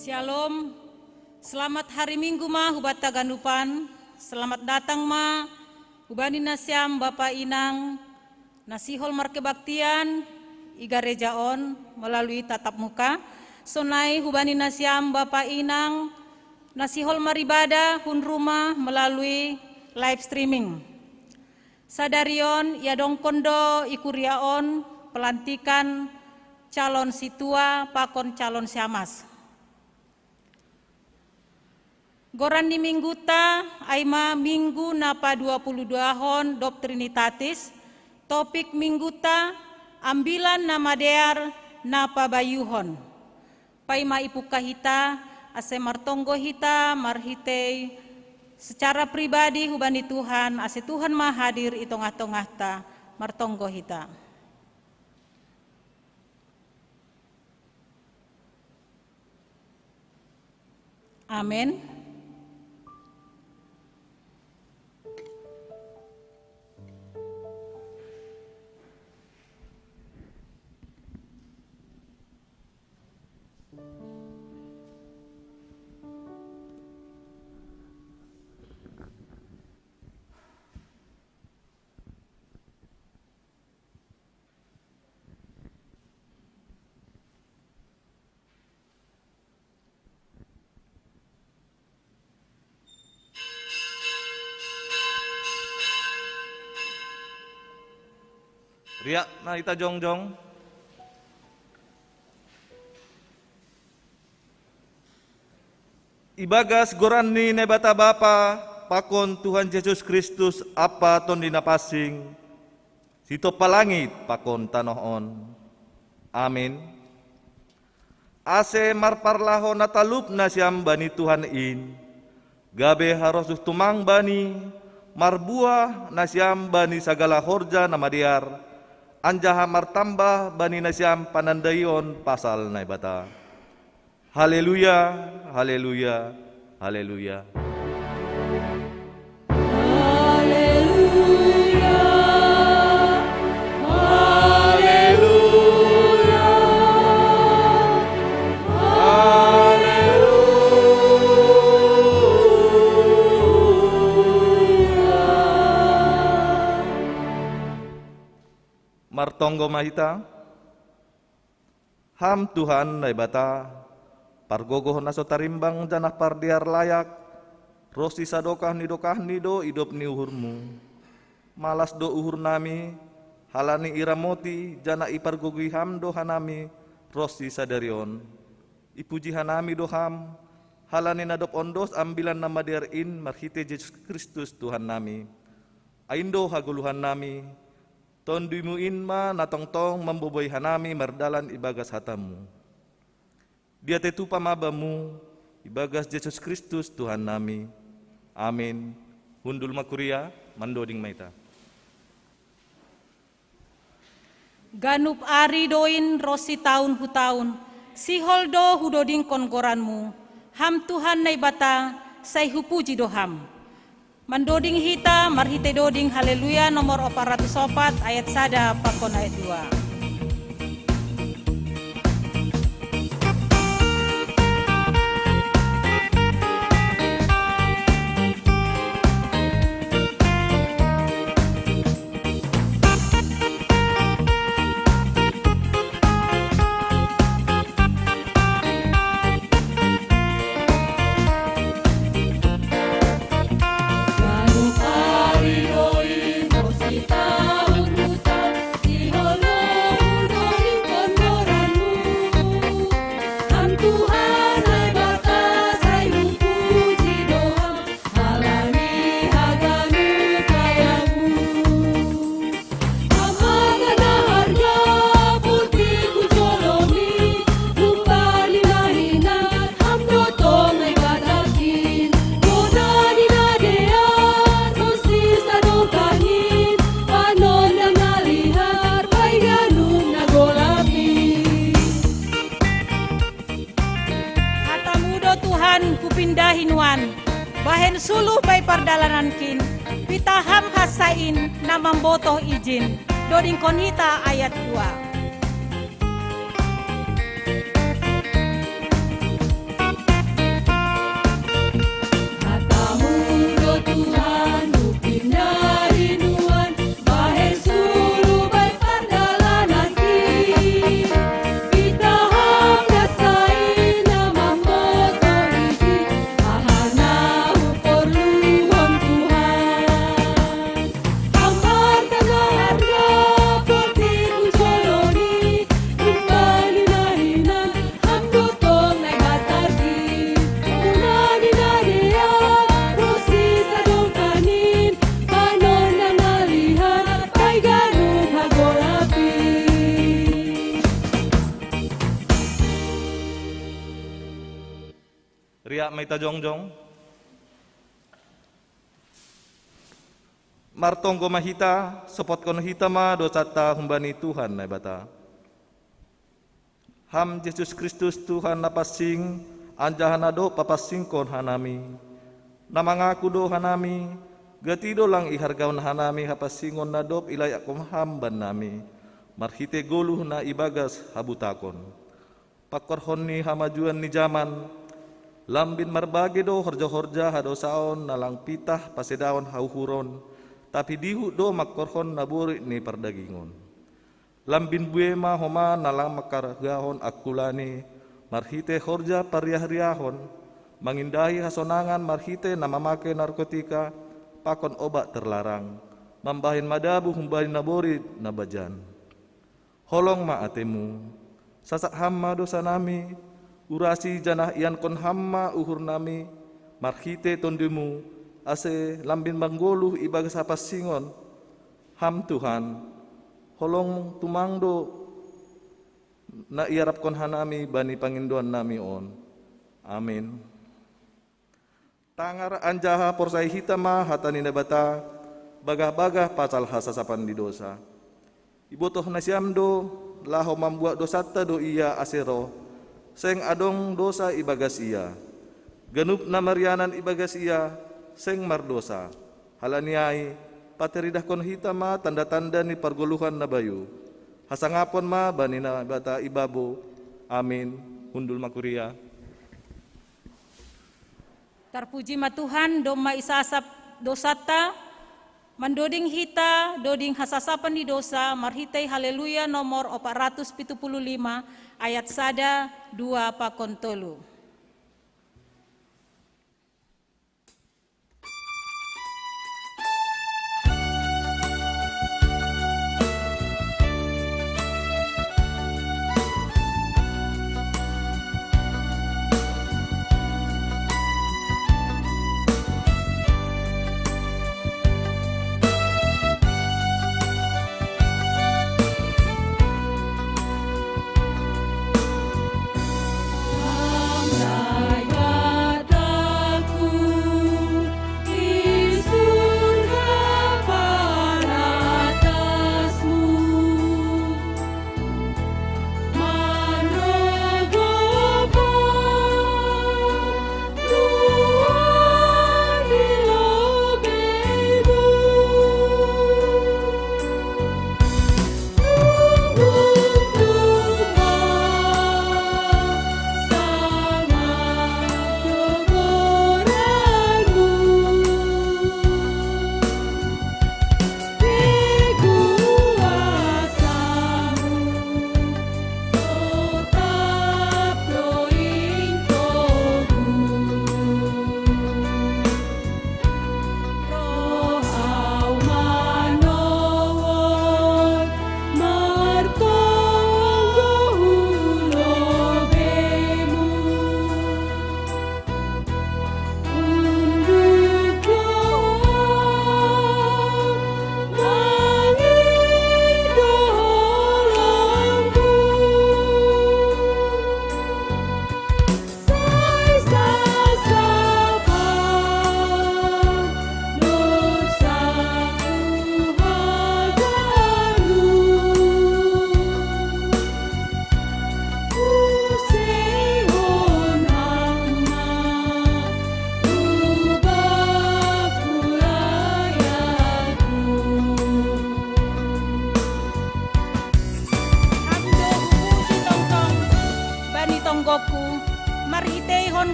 Shalom, selamat hari Minggu ma hubata ganupan, selamat datang ma hubani nasyam Bapak Inang, nasihol markebaktian, iga rejaon melalui tatap muka, sonai hubani nasyam Bapak Inang, nasihol maribada hun rumah melalui live streaming. Sadarion yadong kondo ikuriaon pelantikan calon situa pakon calon siamas. Goran di minggu ta, aima minggu napa 22 hon Doktrinitatis, topik minggu ta, ambilan nama dear napa bayuhon. Paima ipuka hita, ase martonggo hita, marhitei, secara pribadi hubani Tuhan, ase Tuhan mah hadir i tongah-tongah ta, martonggo hita. Amin. Ria, na ita jongjong. Ibagas goran ni nebata Bapa, pakon Tuhan Yesus Kristus apa ton dinapasing, sito palangit pakon tanohon. Amin. Ase marparlaho natalup na siyam bani Tuhan in, gabe harosus tumang bani, marbuah na siyam bani sagala horja na madiar, anjaha martambah bani nasyam panandayon pasal na ibata. Haleluya, haleluya, haleluya. Haleluya, haleluya, Martonggo mahita, ham Tuhan na ibata, pargogoh naso tarimbang janah pardiar layak, rosi sadokah nido idop ni uhurmu, malas do uhur nami, halani iramoti jana ipargogui ham do hanami, rosi sadarion, ipuji hanami do ham, halani nadop ondos ambilan nama diarin marhite Yesus Kristus Tuhan nami, aindo haguluhan nami, tondimu inma natongtong memboboy hanami mardalan ibagas hatamu. Dia tetu pamabamu ibagas Yesus Kristus Tuhan nami. Amin. Hundul makuria mandoding maita. ganup ari doin rosi tahun hutaun, sihol do hudoding kongoranmu, ham Tuhan nai bata, say hupuji do ham. Mandoding hita, marhite doding haleluya nomor 404 ayat sada pakon ayat 2. Bahen suluh bay pardalanankin, pitaham hasain namam botoh izin, doding konhita ayat 2. Riak maita jongjong. Martonggo mahita, sopot kono hita ma dosata humbani Tuhan na bata. Ham Yesus Kristus Tuhan napasing, anjahan do papasing kon hanami. Namangaku do hanami, gatido lang ihargaon hanami hapasingon na dop ilay akom hamban nami. Marhite goluh na ibagas habutakon. Pakorhon ni hamajuan ni zaman, lambin marbagi do horja-horja hadosaon nalang pitah pasedaon hauhuron, tapi dihu do makorhon naburi ni perdagingon. Lambin buema homa nalang makargahon akulani, marhite horja pariah-riahon, mangindahi hasonangan marhite namamake narkotika, pakon obat terlarang, mambahin madabu humbahin nabori nabajan. Holong maatemu, sasak hamma dosa nami, urasi janah ian kon hamma uhur nami, marhite tondimu, ase lambin manggoluh ibagas apa singon, ham Tuhan, holong tumangdo na iarap kon hanami bani panginduan nami on. Amin. Tangar anjaha porsai hitama hatani nabata, bagah-bagah pasal hasasapan di dosa. Ibotoh nasiamdo, laho membuat dosata do iya asero, seng adong dosa ibagas iya. Genup na marianan ibagas iya, seng mardosa. Halaniai, pateridah kon hitama tanda-tanda ni pergoluhan na bayu. Hasangapon ma bani na bata ibabo. Amin. Hundul makuria. Terpuji ma Tuhan doma isasap dosata, mandoding hita, doding hasasapan di dosa, marhitai haleluya nomor 475 ayat sada 2 pakon tolu.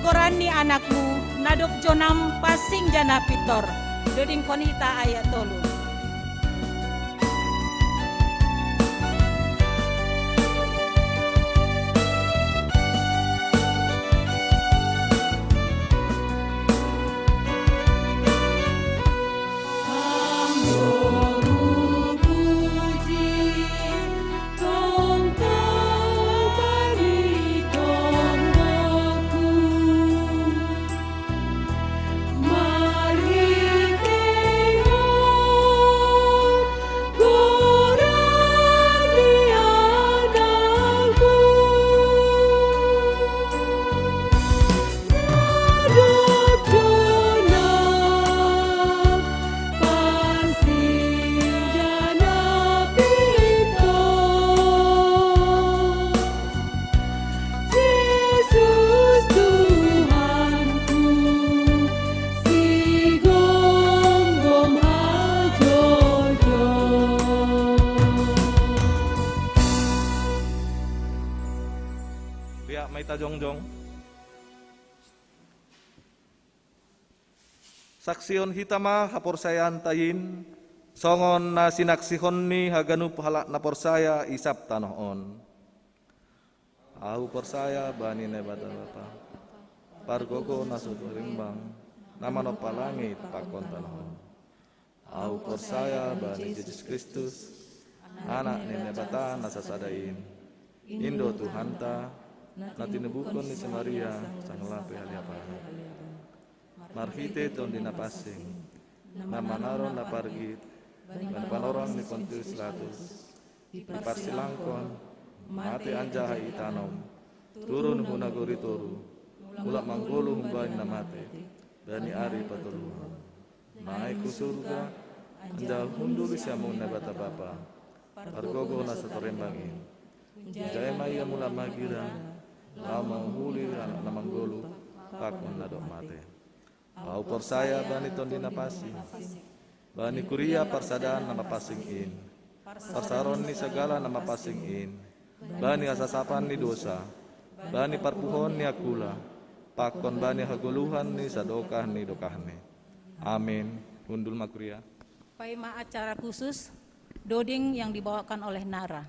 Gorani anakmu nadok jonam pasing jana pitor doding konita ayat tolu. Marhite Maita jongjong. Saksion hitama haporsayan tayin, songon na sinaksihon ni haganu pahala na porsaya isap tanohon. Aku persaya bani nebata bata, pargogo nasut rimbang, nama no palangit pakon tanohon. Aku persaya bani Yesus Kristus, anak ni nebata nasasadain, Indo Tuhanta, natinubukon ni si Maria, sang lape haliapaha. Marhite ton dinapasing, nama naron na pargit, dan panorang ni Pontius Pilatus, diparsilangkon, mati anjahai itanom, turun hunagori toru, ulak manggolu humbain namate, dani ari patuluhan. Naik ku surga, anjal hunduli siamun nebata bapa, pargogo nasa terembangin. Jaya maya mula magira, lama huli anak namanggolu, pakun ladok mate. Au persaya bani ton dinapasi, bani kuria parsadaan nama pasing in, parsaron ni segala nama pasing in, bani asasapan ni dosa, bani parpuhon ni akula, pakon bani haguluhan ni sadokah ni dokahne. Amin. Hundul makuria. Paima acara khusus doding yang dibawakan oleh Nara.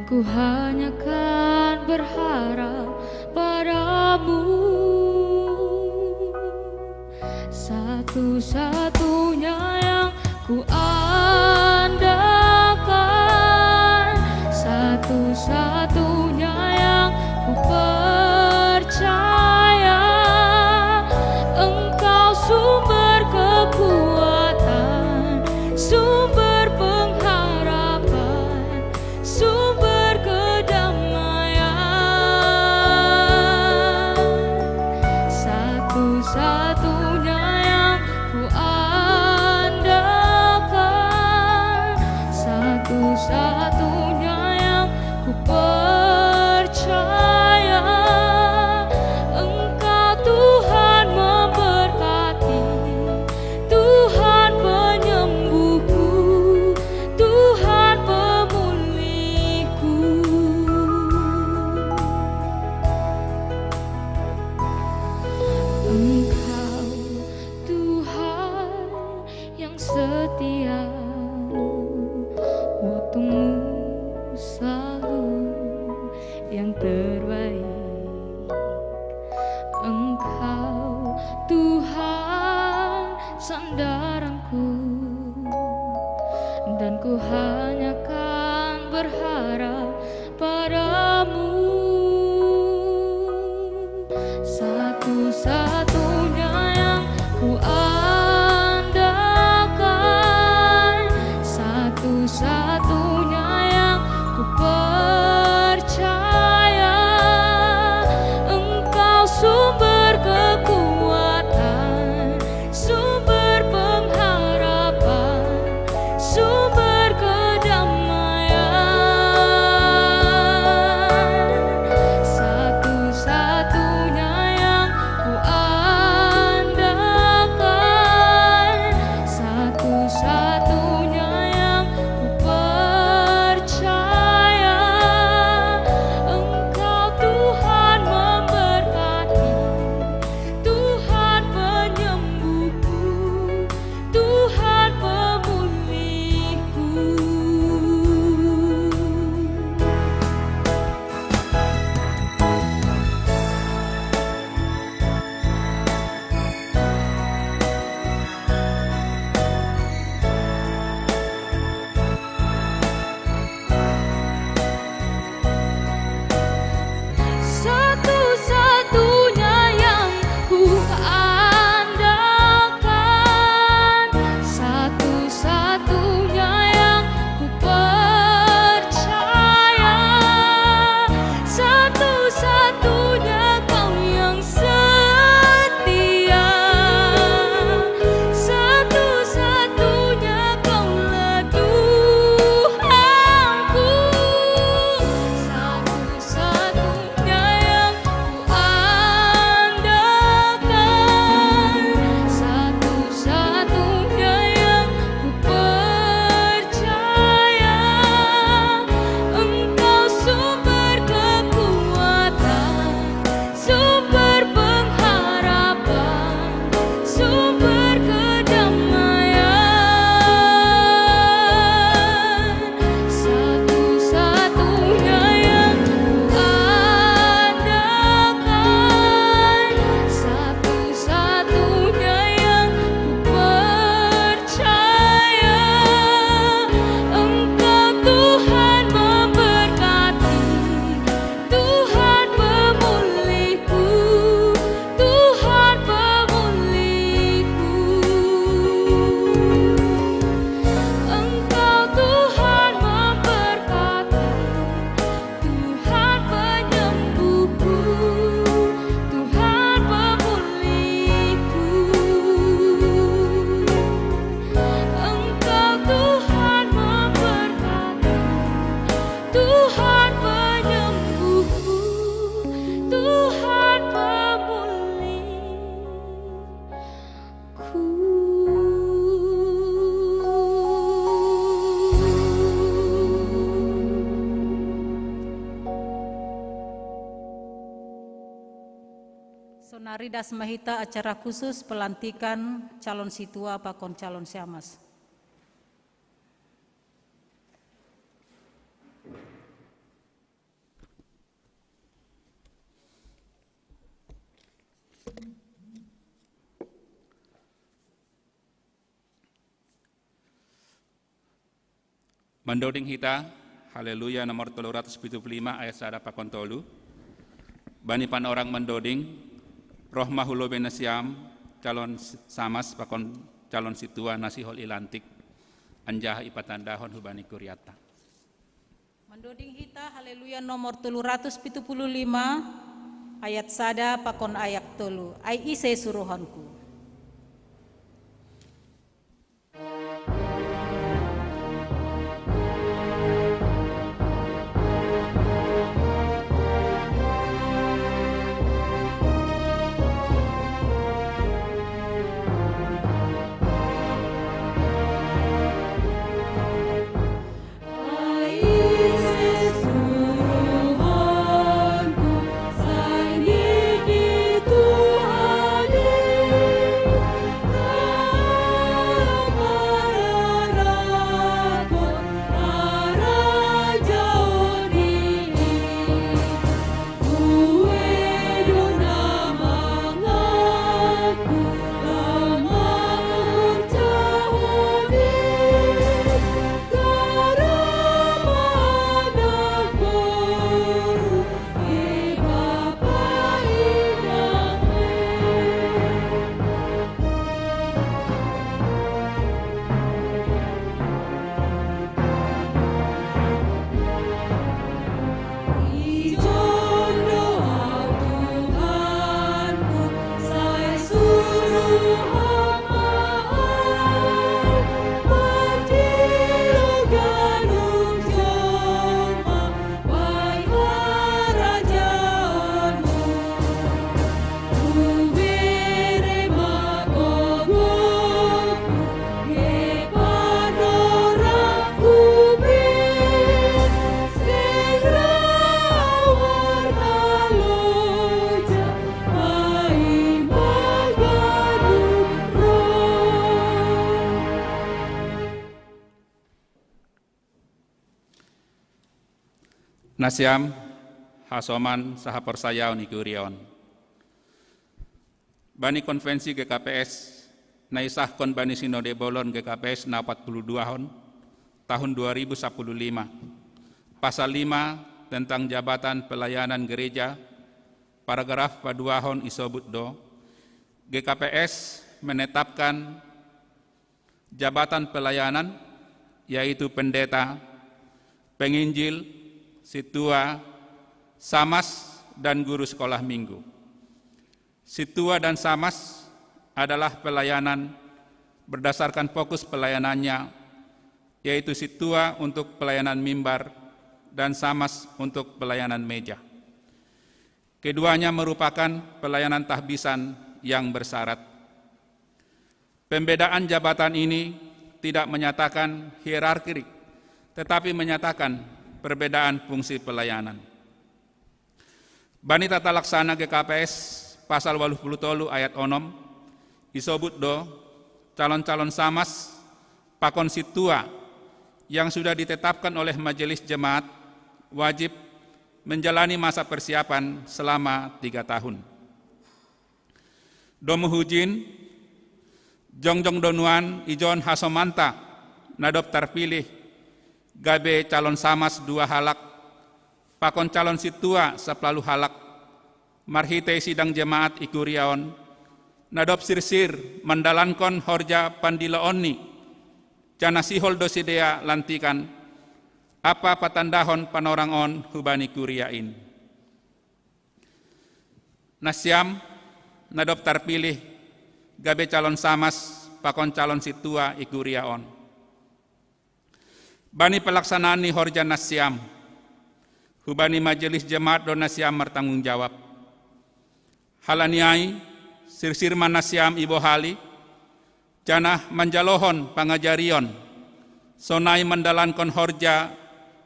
Ku hanya kan berharap padamu, satu-satunya yang ku andalkan, satu-satunya yang ku percaya. Engkau sumber kekuatan, sumber pengharapan, sumber kedamaian. Satu-satunya yang ku andalkan, satu-satunya yang ku percaya. Engkau Tuhan memberkati, Tuhan penyembuhku, Tuhan pemulihku. Engkau Tuhan yang setia, waktumu selalu yang terbaik. Engkau Tuhan sandaranku, dan ku hanya kan berharap padamu. Satu-satunya yang ku andalkan, satu-satunya yang ku percaya. Engkau sumber kekuatan, sumber pengharapan, sumber kedamaian. Tuhan penyembuhku, Tuhan pemulihku. Sonari Das Mahita acara khusus pelantikan calon situa pakon calon siamas. Mendoding hita, haleluya nomor 375 ayat 1 pakon tolu. Bani pan orang mendoding, roh mahulo benasiam, calon samas pakon calon situa nasihol ilantik, anjah ipatandahon hubani kuryata. Mendoding hita, haleluya nomor 375 ayat 1 pakon ayat tolu. Ai ise suruhanku. Nasiam, Hasoman, saha persayau ni Kurion. Bani konvensi GKPS, naisahkon bani sinode bolon GKPS na 42 tahun 2015. Pasal 5 tentang jabatan pelayanan gereja, paragraf paduahon isobut do, GKPS menetapkan jabatan pelayanan yaitu pendeta, penginjil, situa, samas, dan guru sekolah minggu. Situa dan samas adalah pelayanan berdasarkan fokus pelayanannya, yaitu situa untuk pelayanan mimbar dan samas untuk pelayanan meja. Keduanya merupakan pelayanan tahbisan yang bersyarat. Pembedaan jabatan ini tidak menyatakan hierarki, tetapi menyatakan perbedaan fungsi pelayanan. Bani tata laksana GKPS pasal 83 ayat 6 isobut do calon-calon samas pakon situa yang sudah ditetapkan oleh majelis jemaat wajib menjalani masa persiapan selama 3 tahun. Do muhujin jongjong donuan ijon hasomanta nadop terpilih gabe calon samas 2 halak, pakon calon situa 10 halak, marhite sidang jemaat ikuriaon, nadop sirsir mandalankon horja pandilaonni, jana sihol dosidea lantikan, apa patandahon panorangon hubani kuriain. Nasiam nadop terpilih gabe calon samas, pakon calon situa ikuriaon. Bani pelaksanaan ni horja nasiam, hubani majelis jemaat do nasiam bertanggung jawab. Halaniai sirsir manasiam ibo hali, janah manjalohon pangajarion, sonai mandalankon horja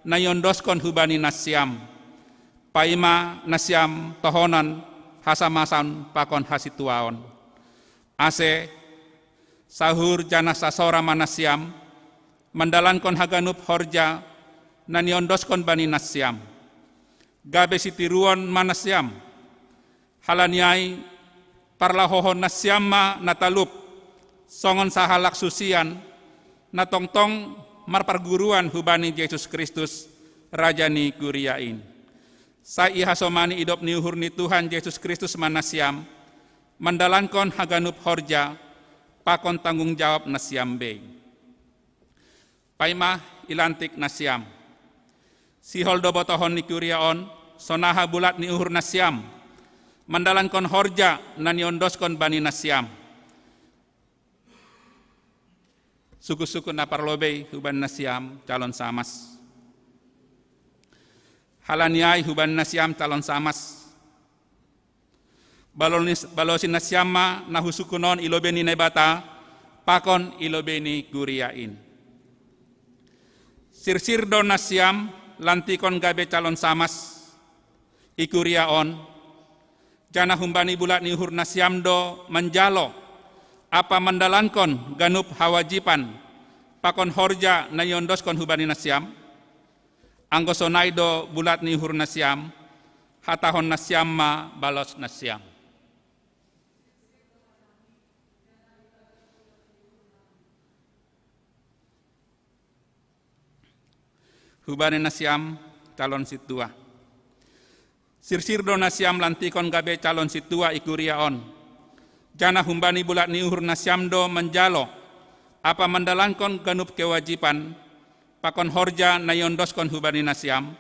nayondoskon hubani nasiam, paima nasiam tohonan hasamasan pakon hasituaon. Ase sahur janah sasora manasiam, mandalankon haganup horja naniondoskon bani nasiam. Gabe sitiruon manasiam, halaniai parlahohon nasiam ma natalup, songon sahalak susian, natongtong marparguruan hubani Yesus Kristus, Rajani Guriain. Sai hasomani idop niuhur ni Tuhan Yesus Kristus manasiam, mandalankon haganup horja, pakon tanggung jawab nasiam be. Paimah ilantik nasiam. Sihol dobotohon ni Guriaon, sonaha bulat ni uhur nasiam, mandalankon horja naniondoskon bani nasiam. Suku-suku naparlobe huban nasiam calon samas. Halaniai huban nasiam calon samas. Balosin nasiam ma nahusukunon ilobeni nebata, pakon ilobeni Guriain. Sirsir do nasiam lantikon gabe calon samas ikuriaon, jana humbani bulat ni uhur nasiam do menjalo, apa mandalankon ganup hawajipan, pakon horja nayondoskon hubani nasiam, anggosonai do bulat ni uhur nasiam, hatahon nasiam ma balos nasiam. Hubani nasiam calon situa. Sirsir do nasiam lantikon gabe calon situa ikuriaon. Jana humbani bulat ni uhur nasiam do menjalo, apa mandalankon ganup kewajiban, pakon horja nayondoskon hubani nasiam,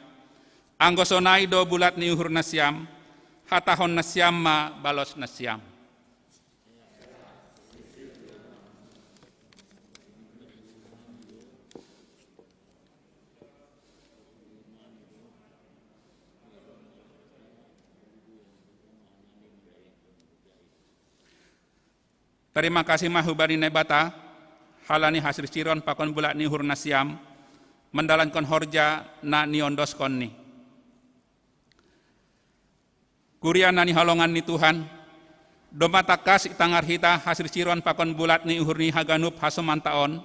anggosonai do bulat ni uhur nasiam, hatahon nasiam ma balos nasiam. Terima kasih mahubani nebata, halani hasil ciron pakon bulat ni uhur nasiam, mandalankon horja na niondoskon ni. Kuria nani halongan ni Tuhan, domatakas itangar hita hasil ciron pakon bulat ni uhur ni haganup hasomantaon,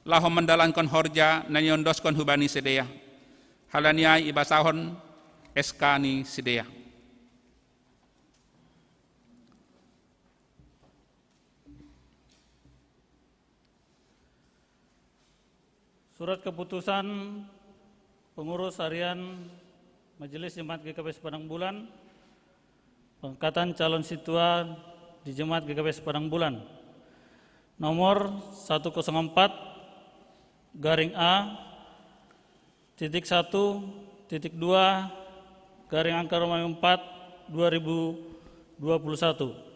lahom mandalankon horja na niondoskon hubani sedea. Halaniai ibasahon SK ni sedea. Surat keputusan pengurus harian Majelis Jemaat GKPS Padang Bulan, pengangkatan calon situa di Jemaat GKPS Padang Bulan, nomor 104-A-2-4/2021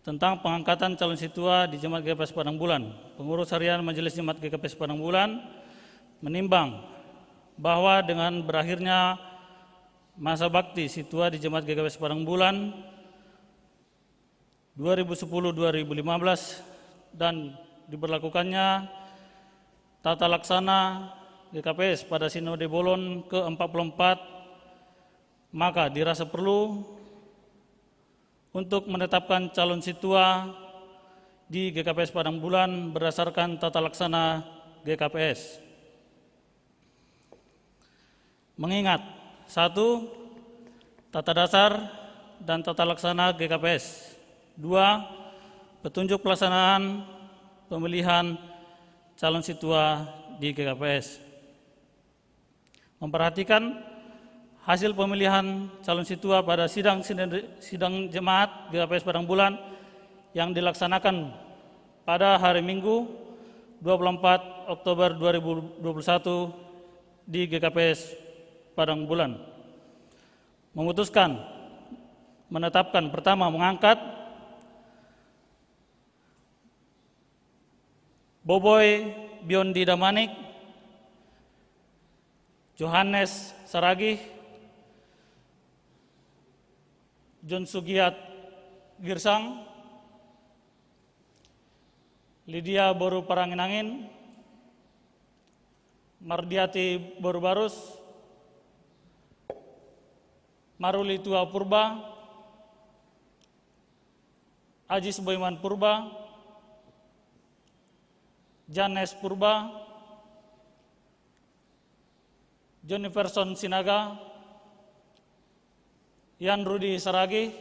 tentang pengangkatan calon situa di Jemaat GKPS Padang Bulan. Pengurus harian Majelis Jemaat GKPS Padang Bulan menimbang bahwa dengan berakhirnya masa bakti situa di Jemaat GKPS Padang Bulan 2010-2015 dan diberlakukannya tata laksana GKPS pada Sinode Bolon ke-44, maka dirasa perlu untuk menetapkan calon situa di GKPS Padang Bulan berdasarkan tata laksana GKPS. Mengingat 1. Tata dasar dan tata laksana GKPS. 2. Petunjuk pelaksanaan pemilihan calon situa di GKPS. Memperhatikan hasil pemilihan calon situa pada sidang jemaat GKPS Padang Bulan yang dilaksanakan pada hari Minggu 24 Oktober 2021 di GKPS Padang Bulan. Memutuskan menetapkan pertama mengangkat Boboy Biondi Damanik Johannes Saragih, John Sugiat Girsang, Lydia Boru Parangin-angin, Mardiati Boru Barus, Maruli Tua Purba, Ajis Boyman Purba, Janes Purba, Joniferson Sinaga, Yan Rudi Saragih,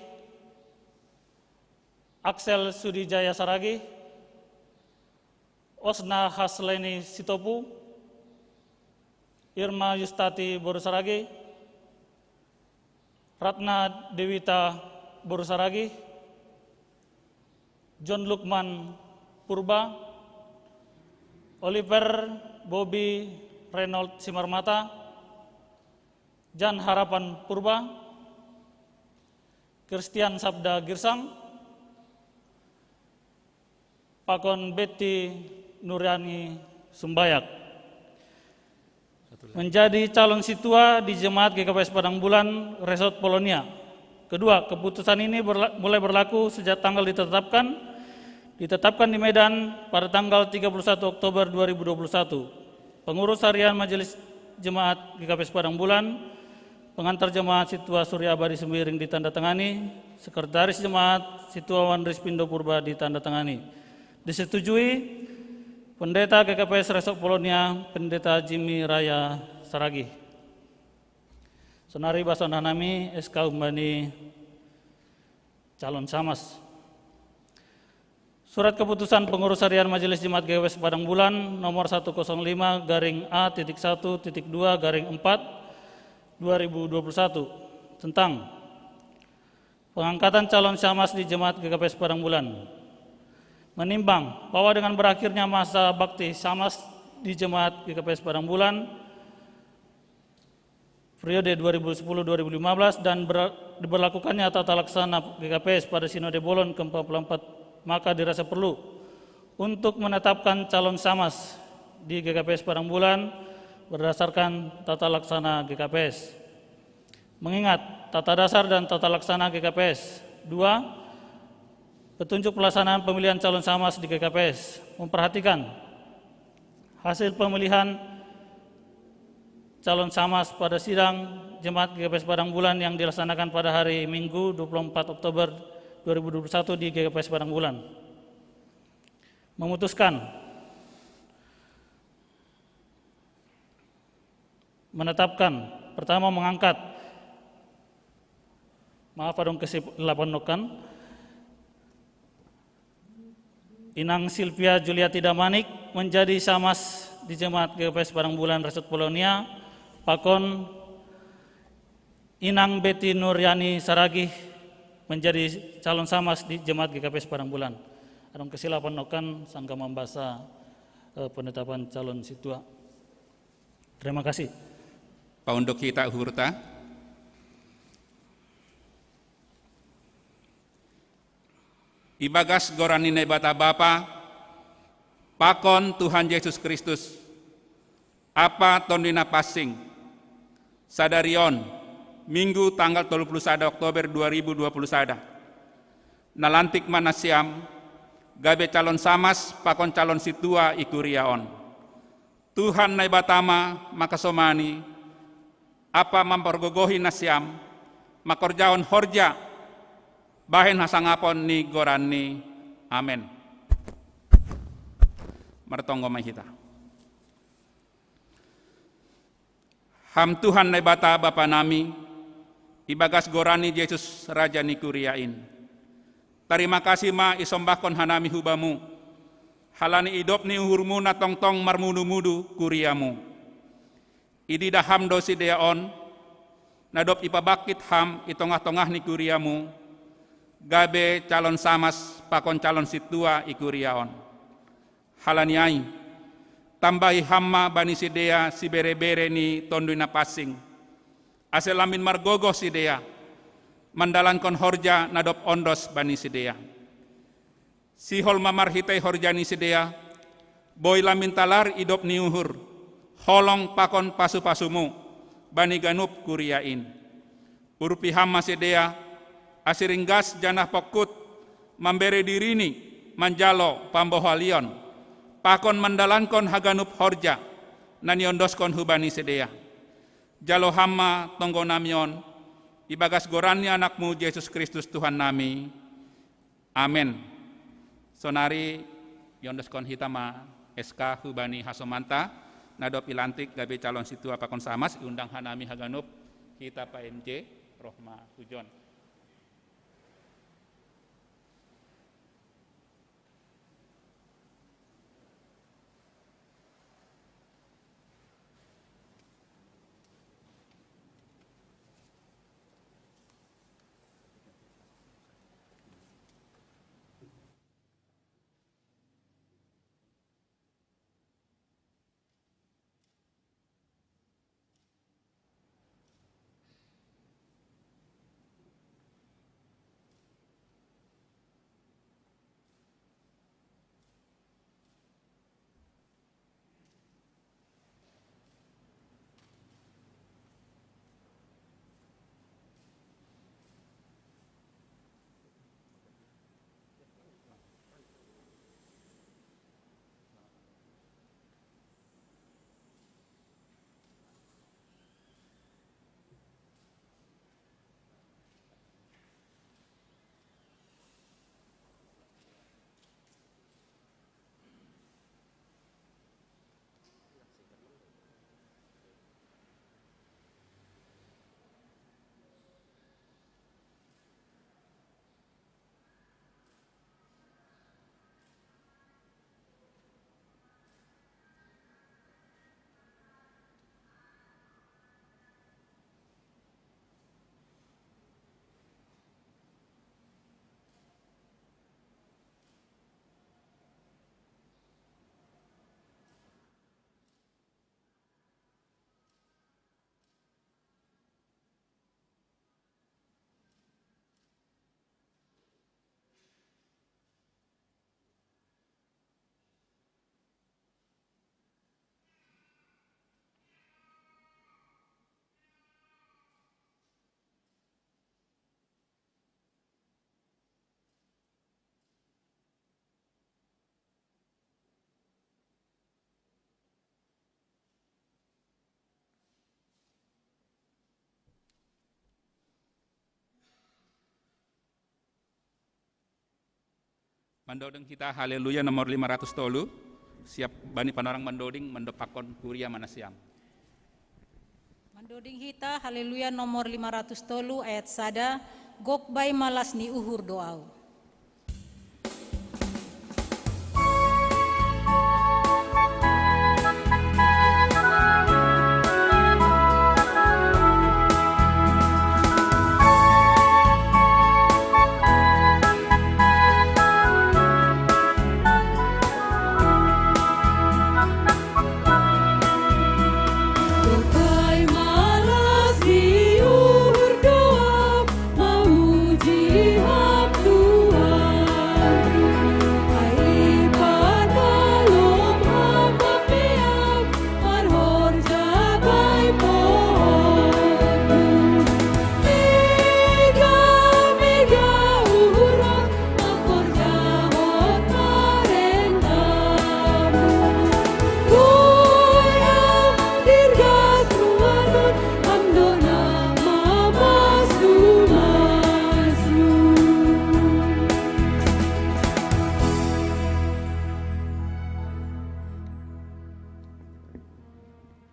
Axel Sudijaya Saragih, Osna Hasleni Sitopu, Irma Yustati Boru Saragih, Ratna Dewita Boru Saragih, John Lukman Purba, Oliver Bobby Reynold Simarmata, Jan Harapan Purba, Christian Sabda Girsang, Pakon Betty Nuriani Sumbayak. Menjadi calon situa di Jemaat GKPS Padang Bulan Resort Polonia. Kedua, keputusan ini mulai berlaku sejak tanggal ditetapkan di Medan pada tanggal 31 Oktober 2021. Pengurus harian Majelis Jemaat GKPS Padang Bulan, pengantar jemaat Situa Surya Abadi Sembiring ditandatangani, Sekretaris Jemaat Situa Wan Rispindo Purba ditandatangani. Disetujui Pendeta GKPS Resort Polonia, Pendeta Jimmy Raya Saragih. Sonari Basona Nami SK Umbani calon Samas. Surat keputusan pengurus harian Majelis Jemaat GKPS Padang Bulan nomor 105-A.1.2/4/2021 tentang pengangkatan calon Samas di Jemaat GKPS Padang Bulan. Menimbang bahwa dengan berakhirnya masa bakti Samas di Jemaat GKPS Padang Bulan periode 2010-2015 dan diberlakukannya tata laksana GKPS pada Sinode Bolon ke-44, maka dirasa perlu untuk menetapkan calon Samas di GKPS Padang Bulan berdasarkan tata laksana GKPS. Mengingat tata dasar dan tata laksana GKPS. 2. Petunjuk pelaksanaan pemilihan calon Samas di GKPS. Memperhatikan hasil pemilihan calon Samas pada sidang Jemaat GKPS Padang Bulan yang dilaksanakan pada hari Minggu 24 Oktober 2021 di GKPS Padang Bulan. Memutuskan menetapkan, pertama mengangkat, maaf adong kesip 8 nokan, Inang Silvia Juliati Damanik menjadi Samas di Jemaat GKPS Padang Bulan Resort Polonia. Pakon Inang Betty Nuriani Saragih menjadi calon Samas di Jemaat GKPS Padang Bulan. Adong kesilapan nokan sangka membasa penetapan calon situa. Terima kasih. Pak Undok kita hurta. Ibagas goranine bata Bapa, pakon Tuhan Yesus Kristus, apa tondina passing, sadarion, Minggu tanggal 31 Oktober 2021, nalantik manasiam, gabe calon Samas, pakon calon situa ikuriaon. Tuhan nai batama makasomani, apa mempergogohi nasiam, makorjaon horja, bahen hasangapon ni gorani, amen. Martonggo mahita. Ham Tuhan nai bata Bapa nami, ibagas gorani Yesus Raja ni kuriain. Terima kasih ma isombakon hanami hubamu, halani idop ni uhurmu na tong-tong marmudu-mudu kuriamu. Idi daham dosi deaon, nadop ipabakit ham itongah-tongah ni kuriamu, gabe calon Samas pakon calon situa ikuriaon. Halaniai tambahi hamma bani sidea si bere-bere ni tonduina passing. Aselamin margogo sidea mandalankon horja nadop ondos bani sidea. Si hol mamarhitai horja ni sidea boy lamin talar idop ni uhur holong pakon pasu-pasumu bani ganup kuriain. Urupi hamma sedea asiringgas janah pokut memberi dirini manjalo pambohalion pakon mandalankon haganup horja naniondoskon hubani sedea. Jalo hamma tonggo namion ibagas gorannya anakmu Yesus Kristus Tuhan nami. Amin. Sonari yondoskon hitama SK hubani hasomanta nadop ilantik gabe calon situa pakon samas iundang hanami haganup hita PMJ Rohma Hujon. Mandodeng kita haleluya nomor 500 tolu, siap bani panorang mandoding mendopakon kuria manasiam. Mandoding hita haleluya nomor 500 tolu ayat sada, gok bay malas ni uhur doau.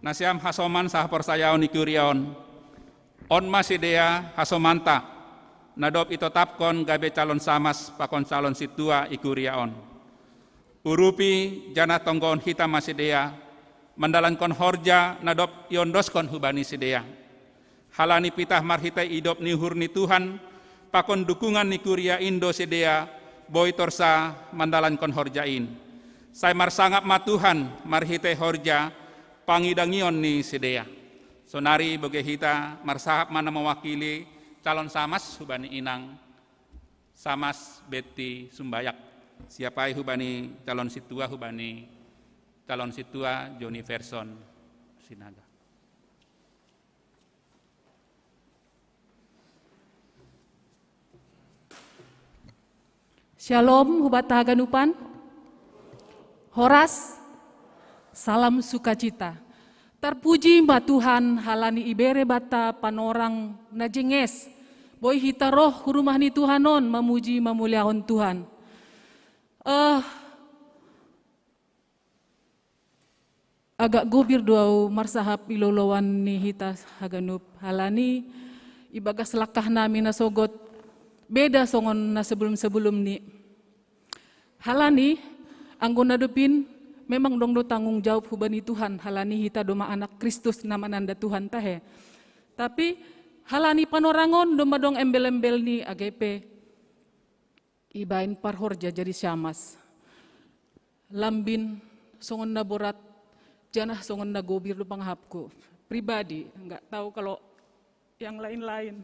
Nasiam hasoman sah porsayaon ikuriaon, on masidea hasomanta, nadop itotapkon gabe calon samas pakon calon situa ikuriaon. Urupi jana tonggon hita masidea, mandalankon horja nadop yondoskon hubani sidea. Halani pitah marhita idop nihur ni Tuhan, pakon dukungan ni kuria Indo sidea, boy torsa mandalankon horjain. Saya marsangap matuhan marhita horja, pangidangion ni sidea. Sonari boge hita marsahap mana mewakili calon samas hubani inang samas beti sumbayak. Siapai hubani calon situa Joni Verson Sinaga. Shalom, hubata haganupan. Horas, salam sukacita. Terpuji mbak Tuhan halani ibere bata panorang najenges. Boy hita roh hurumah ni Tuhanon memuji memuliakan Tuhan. Agak gobir doau marsahap ilolowan ni hita haganup halani ibagas lakah nami nasogot beda songon na sebelum-sebelum ni. Halani anggo nadupin memang dong do tanggung jawab hubani Tuhan halani hita doma anak Kristus nama nanda Tuhan tahe. Tapi halani panorangon doma dong embel-embel ni AGP ibain parhorja jadi syamas. Lambin songon na borat janah songon na gobir do panghapku. Pribadi enggak tahu kalau yang lain-lain.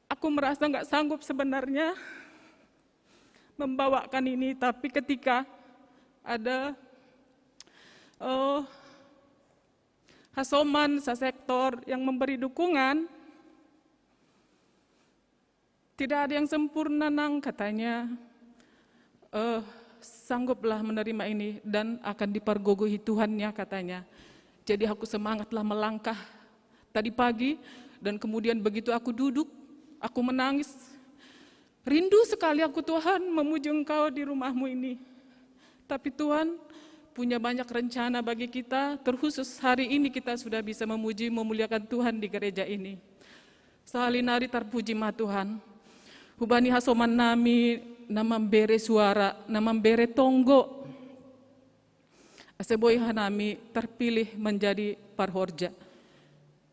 Aku merasa enggak sanggup sebenarnya membawakan ini, tapi ketika ada hasoman sektor yang memberi dukungan, tidak ada yang sempurna nang katanya, sangguplah menerima ini dan akan dipergogohi Tuhannya katanya. Jadi aku semangatlah melangkah tadi pagi dan kemudian begitu aku duduk, aku menangis. Rindu sekali aku Tuhan memuji Engkau di rumahmu ini. Tapi Tuhan punya banyak rencana bagi kita, terkhusus hari ini kita sudah bisa memuji, memuliakan Tuhan di gereja ini. Sahalinari terpuji ma Tuhan. Hubani hasoman nami, nama bere suara, nama bere tonggo. Aseboy hanami terpilih menjadi parhorja.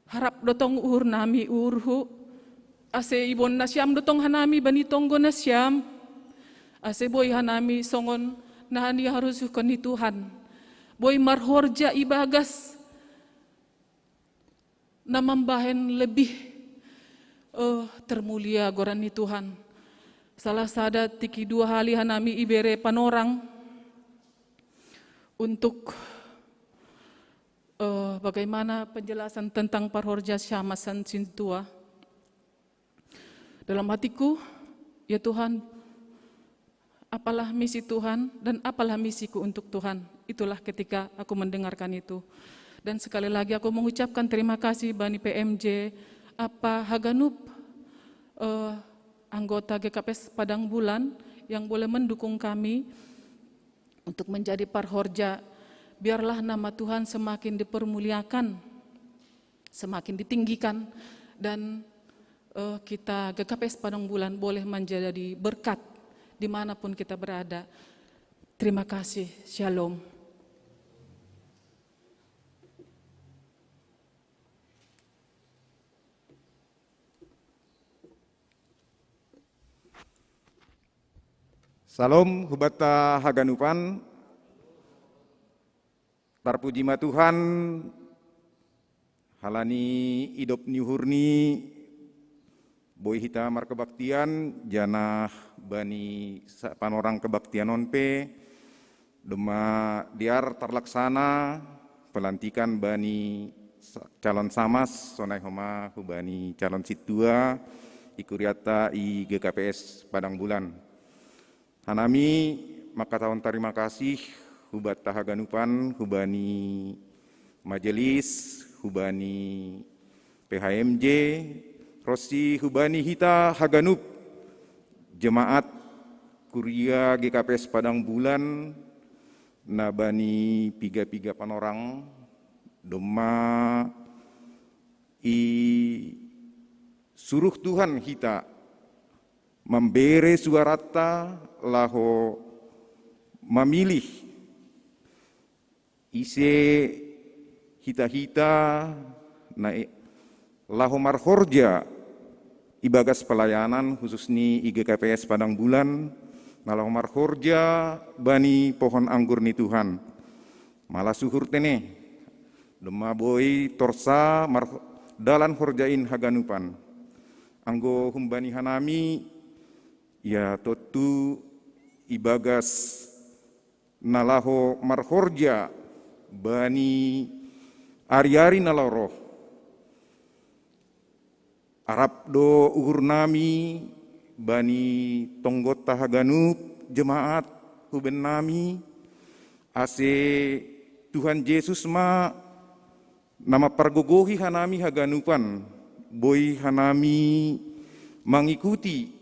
Harap dotong uhur nami urhu. Ase ibon nasyam dotong hanami bani tonggo nasyam. Ase boy hanami songon nahani harus hukani Tuhan. Boy marhorja ibagas namambahen lebih termulia gorani Tuhan. Salah sada tiki dua hali hanami ibere panorang untuk bagaimana penjelasan tentang parhorja syamasan sintua. Dalam hatiku, ya Tuhan, apalah misi Tuhan dan apalah misiku untuk Tuhan. Itulah ketika aku mendengarkan itu. Dan sekali lagi aku mengucapkan terima kasih Bani PMJ, apa Haganup, anggota GKPS Padang Bulan yang boleh mendukung kami untuk menjadi parhorja. Biarlah nama Tuhan semakin dipermuliakan, semakin ditinggikan, dan kita GKPS Padang Bulan boleh menjadi berkat dimanapun kita berada. Terima kasih. Shalom. Salam hubata haganupan. Tarpuji ma Tuhan halani idop niuhurni boy hita mar kebaktian janah bani panorang kebaktian onpe dema diar terlaksana pelantikan bani calon samas sonai homa hubani calon situa ikuriata i GKPS Padang Bulan. Hanami maka tahun terima kasih hubat tahaganupan hubani majelis hubani PHMJ Rosi hubani hita haganup jemaat kuria GKPS Padang Bulan nabani piga-piga panorang doma i suruh Tuhan hita membere suarata laho memilih ise hita-hita na laho marhorja ibagas pelayanan khusus ni IGKPS Padang Bulan nalau marhorja bani pohon anggur ni Tuhan malah suhur tene dema boy torsa dalan horjain haganupan anggo humbani hanami ya totu ibagas nalaho marhorja bani ari-ari naloroh Arab do uhur nami bani tonggota haganup jemaat huben nami ase Tuhan Yesus ma nama pargogohi hanami haganupan boy hanami mengikuti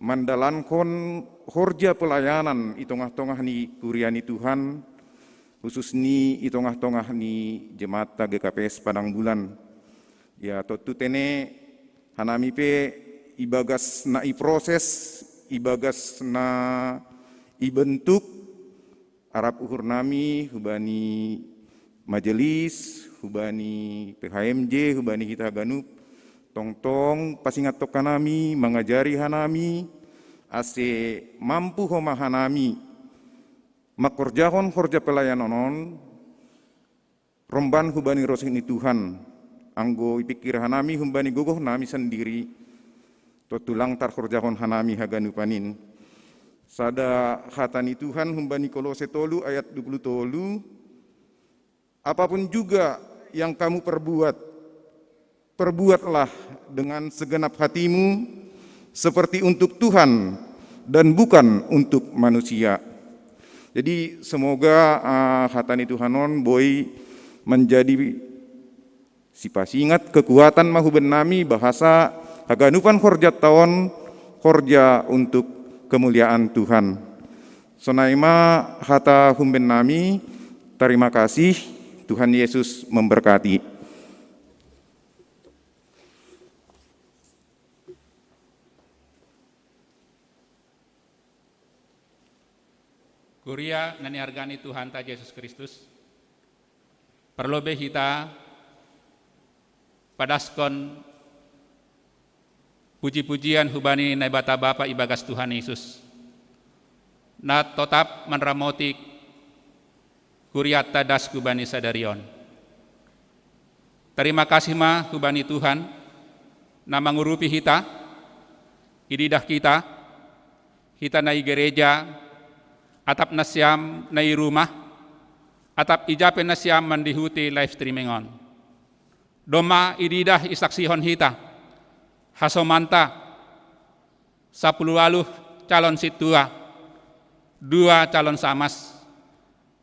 mandalankon horja pelayanan i tongah-tongah ni kuriani Tuhan khusus ni i tongah-tongah ni jemaat GKPS Padang Bulan ya totu tene hanami pe ibagas na iproses ibagas na ibentuk Arab uhur nami hubani majelis hubani PHMJ hubani kita ganup tong-tong pasingat toka nami mengajari hanami ase mampu homa hanami makorjahon korja pelayanon romban hubani rosini Tuhan anggo ipikir hanami hubani gogoh nami sendiri totulang tar korjahon hanami haganupanin sada hatani Tuhan humbani Kolose 3 ayat 20 apapun juga yang kamu perbuatlah dengan segenap hatimu seperti untuk Tuhan dan bukan untuk manusia. Jadi semoga hatani Tuhanon boy menjadi sipasingat kekuatan mahuben nami bahasa haganupan horjat tahun horja untuk kemuliaan Tuhan. Sonaima hata humben nami, terima kasih, Tuhan Yesus memberkati. Kuria nani hargani Tuhan ta Yesus Kristus. Perlobe hita padaskon puji-pujian hubani naibata Bapa ibagas Tuhan Yesus. Na tetap menramoti kuriat tadas hubani sadarion. Terima kasih ma hubani Tuhan na mengurupi hita, ididah kita nai gereja, atap nasyam nai rumah, atap ijape nasyam mandihuti live streaming on. Doma ididah isaksihon hita, hasomanta 10 calon situa 2 calon samas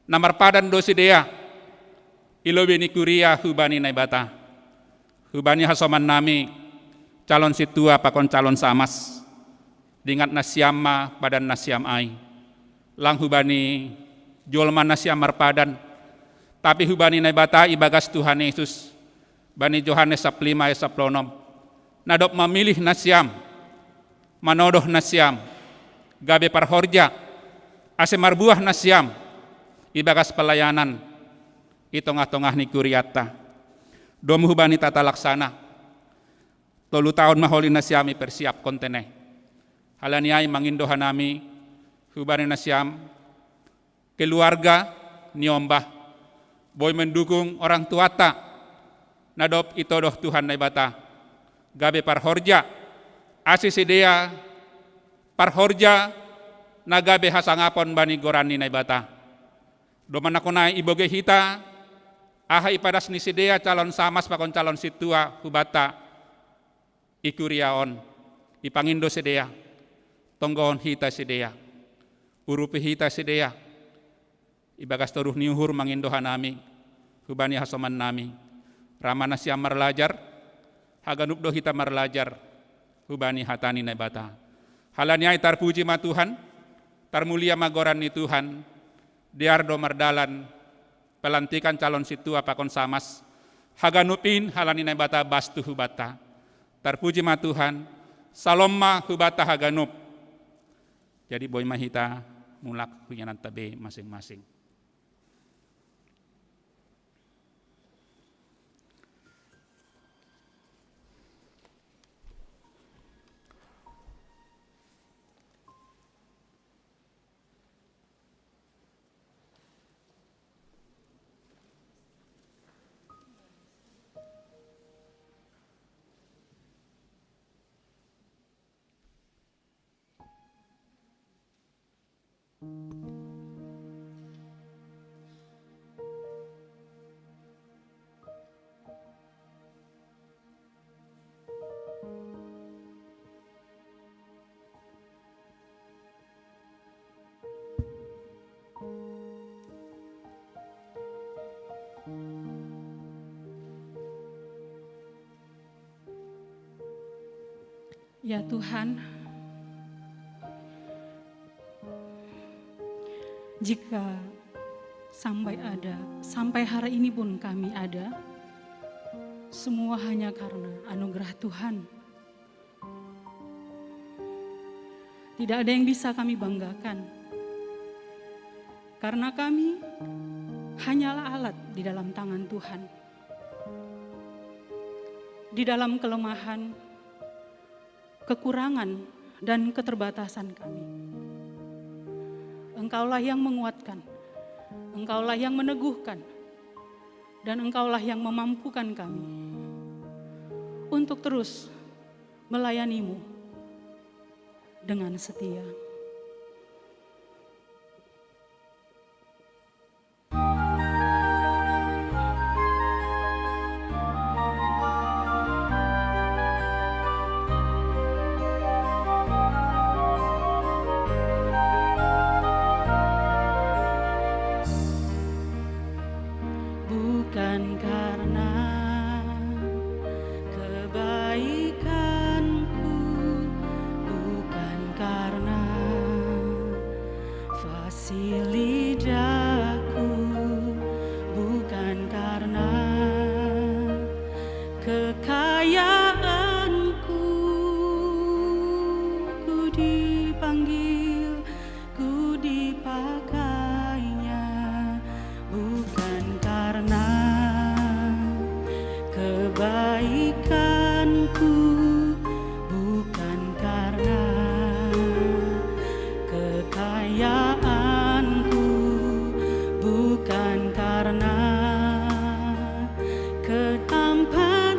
namar padan dosi dea ilobeni kuria hubani naibata hubani hasoman nami calon situa pakon calon samas dingat nasyama padan nasyam ai lang hubani jolman nasyam marpadan tapi hubani naibata ibagas Tuhan Yesus bani Yohanes 5 ayat 10 nadop memilih nasyam, manodoh nasyam, gabe parhorja, ase marbuah nasyam, ibagas pelayanan, itongah-tongah ni kuriata. Domu hubani tata laksana, 3 tahun maholi nasyami persiap kontene. Halaniai mangindohan nami, hubani nasyam, keluarga, niombah, boy mendukung orang tuata, nadop itodoh Tuhan naibata. Gabe parhorja, asisidea parhorja nagabe hasangapon bani gorani naibata. Domanakonai iboge hita, aha ipadas ni sidea calon samas pakon calon situa hubata ikuriaon, ipangindo sidea, tonggohon hita sidea, urupi hita sidea, ibagas toruh niuhur mangindohan nami, hubani hasoman nami, ramana siam marlajar, haganup do hita marlajar hubani hatani naibata. Halaniai tarpuji ma Tuhan, tarmulia magoran ni Tuhan, diardo mardalan, pelantikan calon situa pakon samas, haganupin halani naibata bastu hubata. Tarpuji ma Tuhan, salomma hubata haganup. Jadi boy mahita mulak hunyanan tabe masing-masing. Ya Tuhan, jika sampai hari ini pun kami ada, semua hanya karena anugerah Tuhan. Tidak ada yang bisa kami banggakan, karena kami hanyalah alat di dalam tangan Tuhan. Di dalam kelemahan, kekurangan, dan keterbatasan kami, Engkaulah yang menguatkan, Engkaulah yang meneguhkan, dan Engkaulah yang memampukan kami untuk terus melayani-Mu dengan setia. Bukan karena kebaikanku, bukan karena fasih lidahku, bukan karena kekayaanku, ku dipanggil, ku dipakainya, bukan karena kebaikanku, bukan karena kekayaanku, bukan karena ketampananku,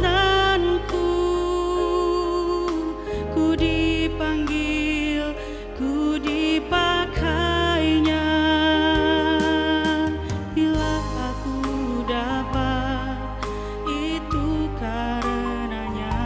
ku dipanggil, ku dipakainya. Bila aku dapat, itu karenanya.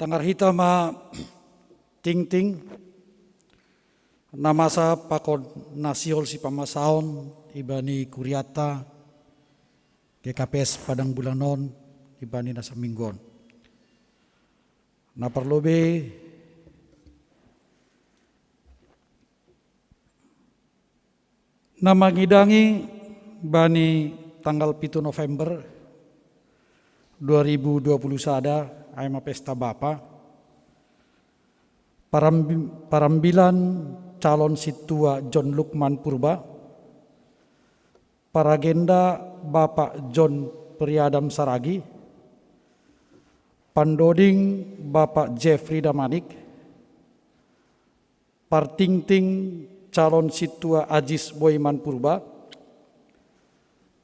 Tangar hita ma ting-ting, namasa pakon nasiol si pamasaon, ibani Kuriata, GKPS Padang Bulanon, ibani nasa Minggon. Na parlobe, na mangidangi bani tanggal 7 November 2020 sada ayama pesta Bapa parambilan calon situa John Lukman Purba, paragenda Bapak John Priadam Saragi, pandoding Bapak Jeffrey Damanik, partingting calon situa Ajis Boyman Purba,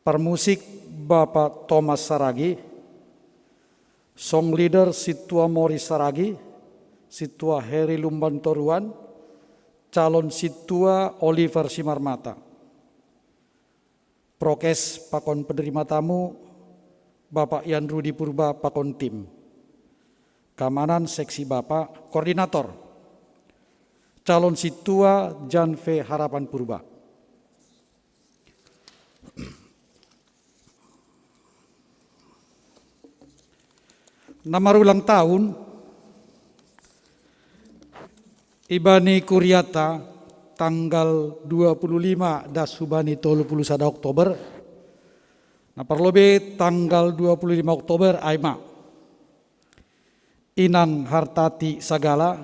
parmusik Bapak Thomas Saragi, song leader situa Morris Saragi, situa Heri Lumbantoruan, calon situa Oliver Simarmata. Prokes pakon penerima tamu Bapak Yan Rudi Purba pakon tim. Keamanan seksi Bapak koordinator. Calon situa Jan V. Harapan Purba. Nama ulang tahun ibani Kuriata tanggal 25 das subani 31 Oktober. Nah parlobe tanggal 25 Oktober aima Inang Hartati Sagala,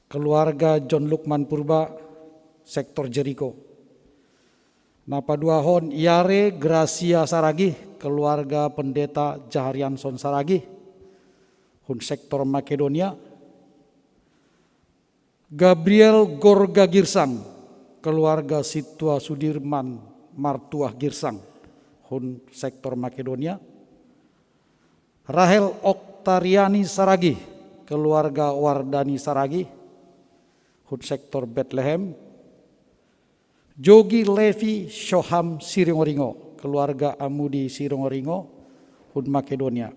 keluarga John Lukman Purba, sektor Jericho. Napa dua hon Iare Gracia Saragi, keluarga pendeta Jaharianson Saragi, hun sektor Makedonia. Gabriel Gorga Girsang, keluarga Situa Sudirman Martuah Girsang, hun sektor Makedonia. Rahel Oktariani Saragi, keluarga Wardani Saragi, hun sektor Bethlehem. Jogi Levi Shoham Siringoringo, keluarga Amudi Siringoringo, hun Makedonia.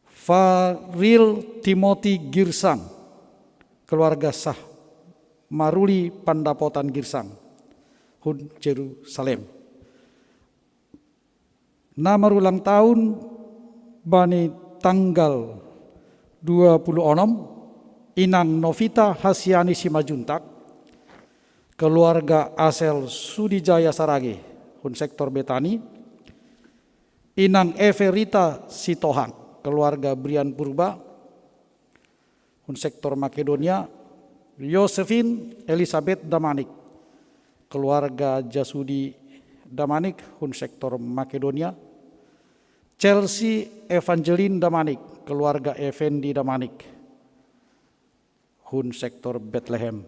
Faril Timothy Girsang, keluarga Sah Maruli Pandapotan Girsang, hun Jerusalem. Nama ulang tahun bani tanggal 26 Inang Novita Hasiani Simajuntak, keluarga Asel Sudijaya Saragi, hun sektor Betani. Inang Everita Sitohang, keluarga Brian Purba, hun sektor Makedonia. Yosefin Elizabeth Damanik, keluarga Jasudi Damanik, hun sektor Makedonia. Chelsea Evangeline Damanik, keluarga Effendi Damanik, hun sektor Bethlehem.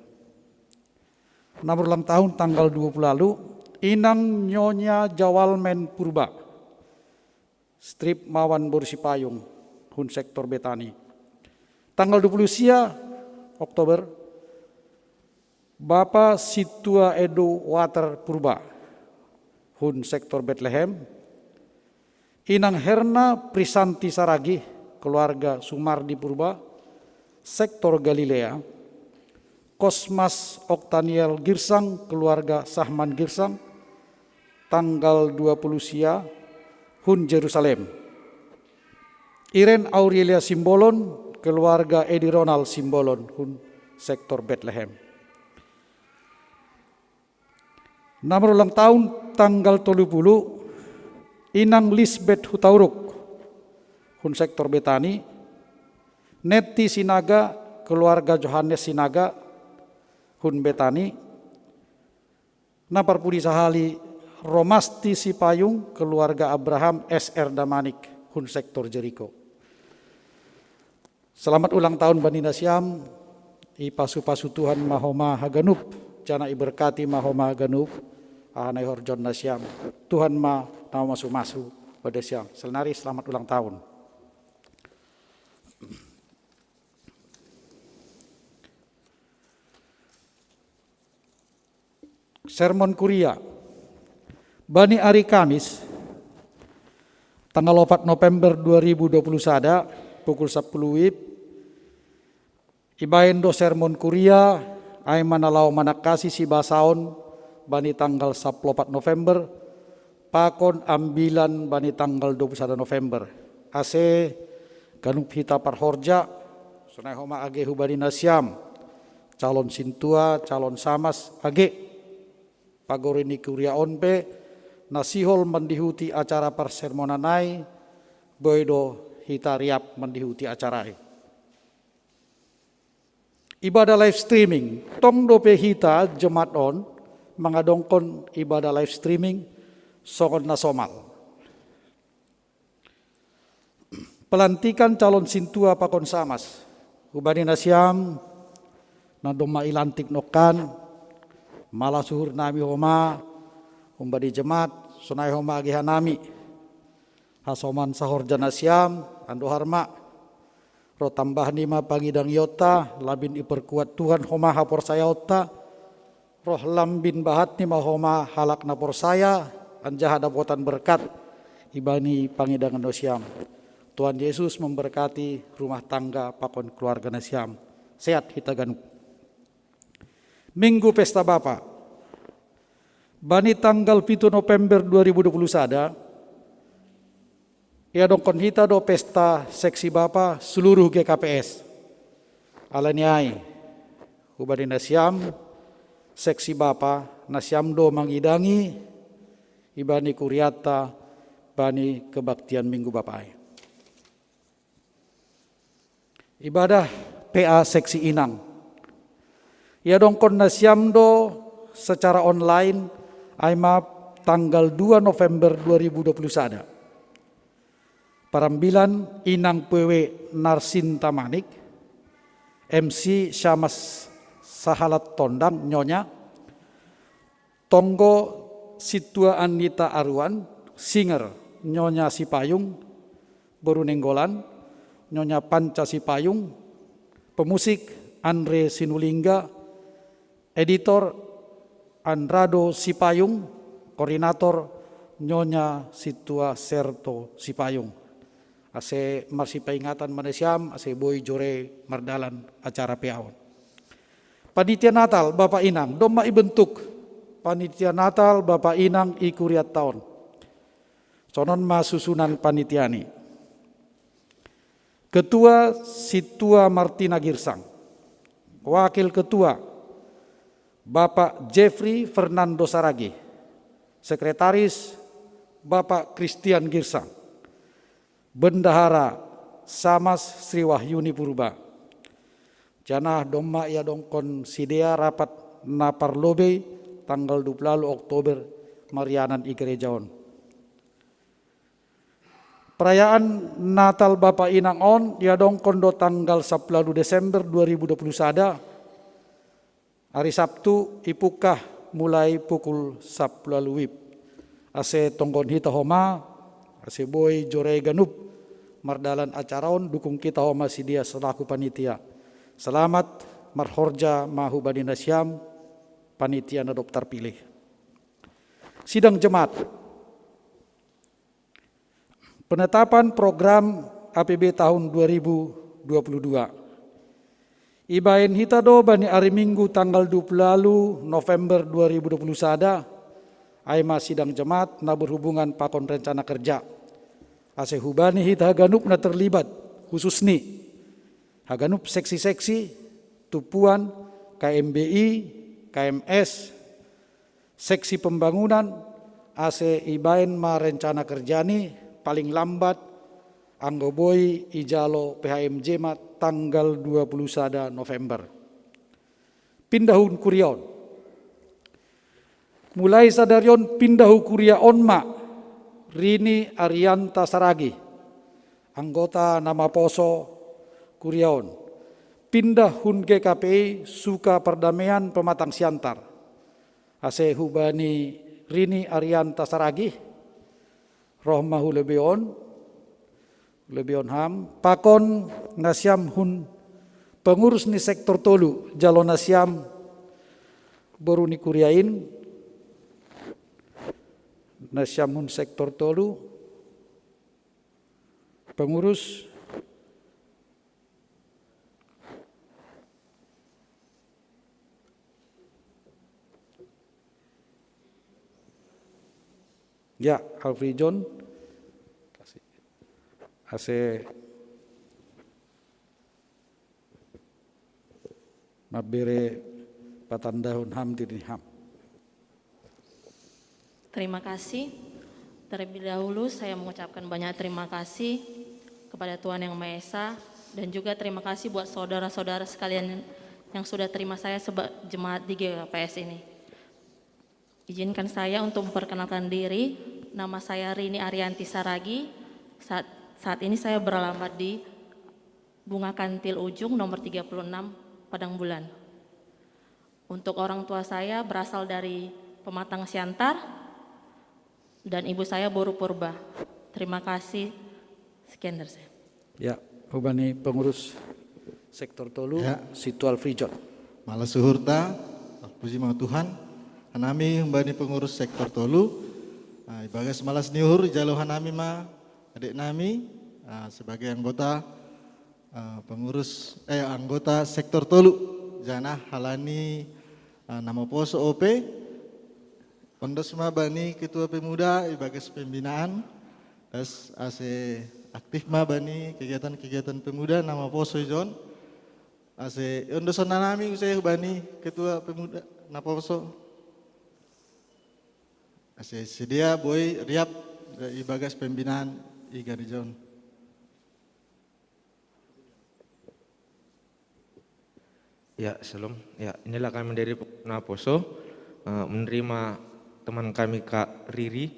Nama ulang tahun tanggal 20 lalu Inang Nyonya Jawalmen Purba, strip Mawan Borsipayung, hun sektor Betani. Tanggal 20 sia Oktober Bapak Situa Edo Water Purba, hun sektor Bethlehem. Inang Herna Prisanti Saragi, keluarga Sumardi Purba, sektor Galilea. Kosmas Oktaniel Girsang, keluarga Sahman Girsang, tanggal 20 sia, hun Jerusalem. Iren Aurelia Simbolon, keluarga Edi Ronald Simbolon, hun sektor Bethlehem. Nama ulang tahun tanggal 30 Inang Lisbeth Hutauruk, hun sektor Betani. Neti Sinaga, keluarga Johannes Sinaga, hun Betani. Napar Pudi Sahali Romasti Sipayung, keluarga Abraham SR Damanik, hun sektor Jericho. Selamat ulang tahun Bani Nasyam, ipasu-pasu Tuhan Mahoma Haganup, jana iberkati Mahoma Haganup, ahanai horjon Nasyam, Tuhan ma nama masu-masu pada siang. Selenari selamat ulang tahun. Sermon Kuria Bani Ari Kamis Tanggal 4 November 2021 pukul 10 WIB ibain do sermon kuria ay manalau manakasi si basaon bani tanggal 14 November pakon ambilan bani tanggal 21 November ase ganup hita parhorja sunai homa age hubani nasiam calon sintua calon samas age pagorini kuria onpe nasihol mendihuti acara persermonanai boydo hita riap mendihuti acara ibadah live streaming tong dope hita jemaat on mengadongkon ibadah live streaming songon nasomal pelantikan calon sintua pakon samas ubani nasiam nadoma ilantik nokan malah suhur nami homa umbadi jemaat sunai homa agi hanami hasoman sahor janasiam ando harma ro tambah nima pangidang yota labin iperkuat Tuhan homa hapor saya ota roh lambin bahat nima homa halak napor saya anjah dapotan berkat ibani pangidang nasiam. Tuhan Yesus memberkati rumah tangga pakon keluarga nasiam sehat hita ganu. Minggu Pesta Bapa bani tanggal 7 November 2021 ia dongkon hita do pesta seksi Bapa seluruh GKPS alaniai hubani nasiam seksi Bapa nasiam do mangidangi ibani kuriata bani kebaktian Minggu Bapa ibadah PA seksi Inang ia dongkon nasiam do secara online Aima tanggal 2 November 2021 parambilan Inang PW Narsinta Manik MC Syamas Sahalat Tondang Nyonya Tonggo Situa Anita Arwan Singer Nyonya Sipayung Borunenggolan Nyonya Panca Sipayung pemusik Andre Sinulingga editor Andrado Sipayung, koordinator Nyonya Situa Serto Sipayung. Ase marsi peringatan manesiam, ase boy jore mardalan acara peaon. Panitia Natal Bapak Inang, doma ibentuk panitia Natal Bapak Inang ikuriat tahun. Sonon masusunan panitiani. Ketua Situa Martina Girsang, Wakil Ketua Bapak Jeffrey Fernando Saragi, Sekretaris Bapak Christian Girsang, Bendahara Samas Sri Wahyuni Purba, Janah Doma ia dongkon sidea rapat Naparlobe tanggal 20 Oktober Marianan Igerejaon. Perayaan Natal Bapak Inang on ia dongkon do tanggal 10 Desember 2021 hari Sabtu ipukah mulai pukul 10 WIB. Ase tonggon hita homa, ase boy jore ganup, mardalan acaraon dukung kita homa si dia selaku panitia. Selamat marhorja mahubani nasiam, panitia na dokter pilih. Sidang jemaat. Penetapan program APB tahun 2022. Ibain hita do bani hari Minggu tanggal 20 November 2021 aima sidang jemaat na berhubungan pakon rencana kerja. Ase hubani hita haganup na terlibat khusus ni haganup seksi-seksi tupuan KMBI, KMS, seksi pembangunan ase ibain ma rencana kerja ni paling lambat anggoboy ijalo PHMJ ma tanggal 21 November. Pindahun kuriaon. Mulai sadarion pindahu kuriaon ma Rini Arianta Saragi, anggota nama Poso kuriaon. Pindahun GKPI Suka Perdamaian Pematang Siantar. Ase hubani Rini Arianta Saragi, rohmahu lebeon ham pakon nasiam hun pengurus ni sektor tolu jalon nasiam baru ni kuriain nasiam hun sektor tolu pengurus. Ya, Alfred John. Ase mabere patandahun ham diriham. Terima kasih. Terlebih dahulu saya mengucapkan banyak terima kasih kepada Tuhan Yang Maha Esa dan juga terima kasih buat saudara-saudara sekalian yang sudah terima saya sebagai jemaat di GKPS ini. Izinkan saya untuk memperkenalkan diri. Nama saya Rini Arianti Saragi. Saat ini saya beralamat di Bunga Kantil Ujung nomor 36 Padang Bulan. Untuk orang tua saya berasal dari Pematang Siantar dan ibu saya Boru Purba. Terima kasih. Sekian dari saya. Ya, hubani pengurus sektor Tolu, ya. Situ Alfrijon. Malah suhurta, puji nama Tuhan. Hanami hubani pengurus sektor Tolu. Ibagas malas niuhur jalo hanami ma adik nami sebagai anggota anggota sektor Tolu. Jana halani nama poso OP. Pondos ma bani ketua pemuda ibagas pembinaan. Das ase aktif ma bani kegiatan-kegiatan pemuda nama poso John. Ase ondosan nami saya bani ketua pemuda nama poso. Ase sedia boy riap ibagas pembinaan igari John. Ya, Shalom. Ya, inilah kami dari Naposo menerima teman kami Kak Riri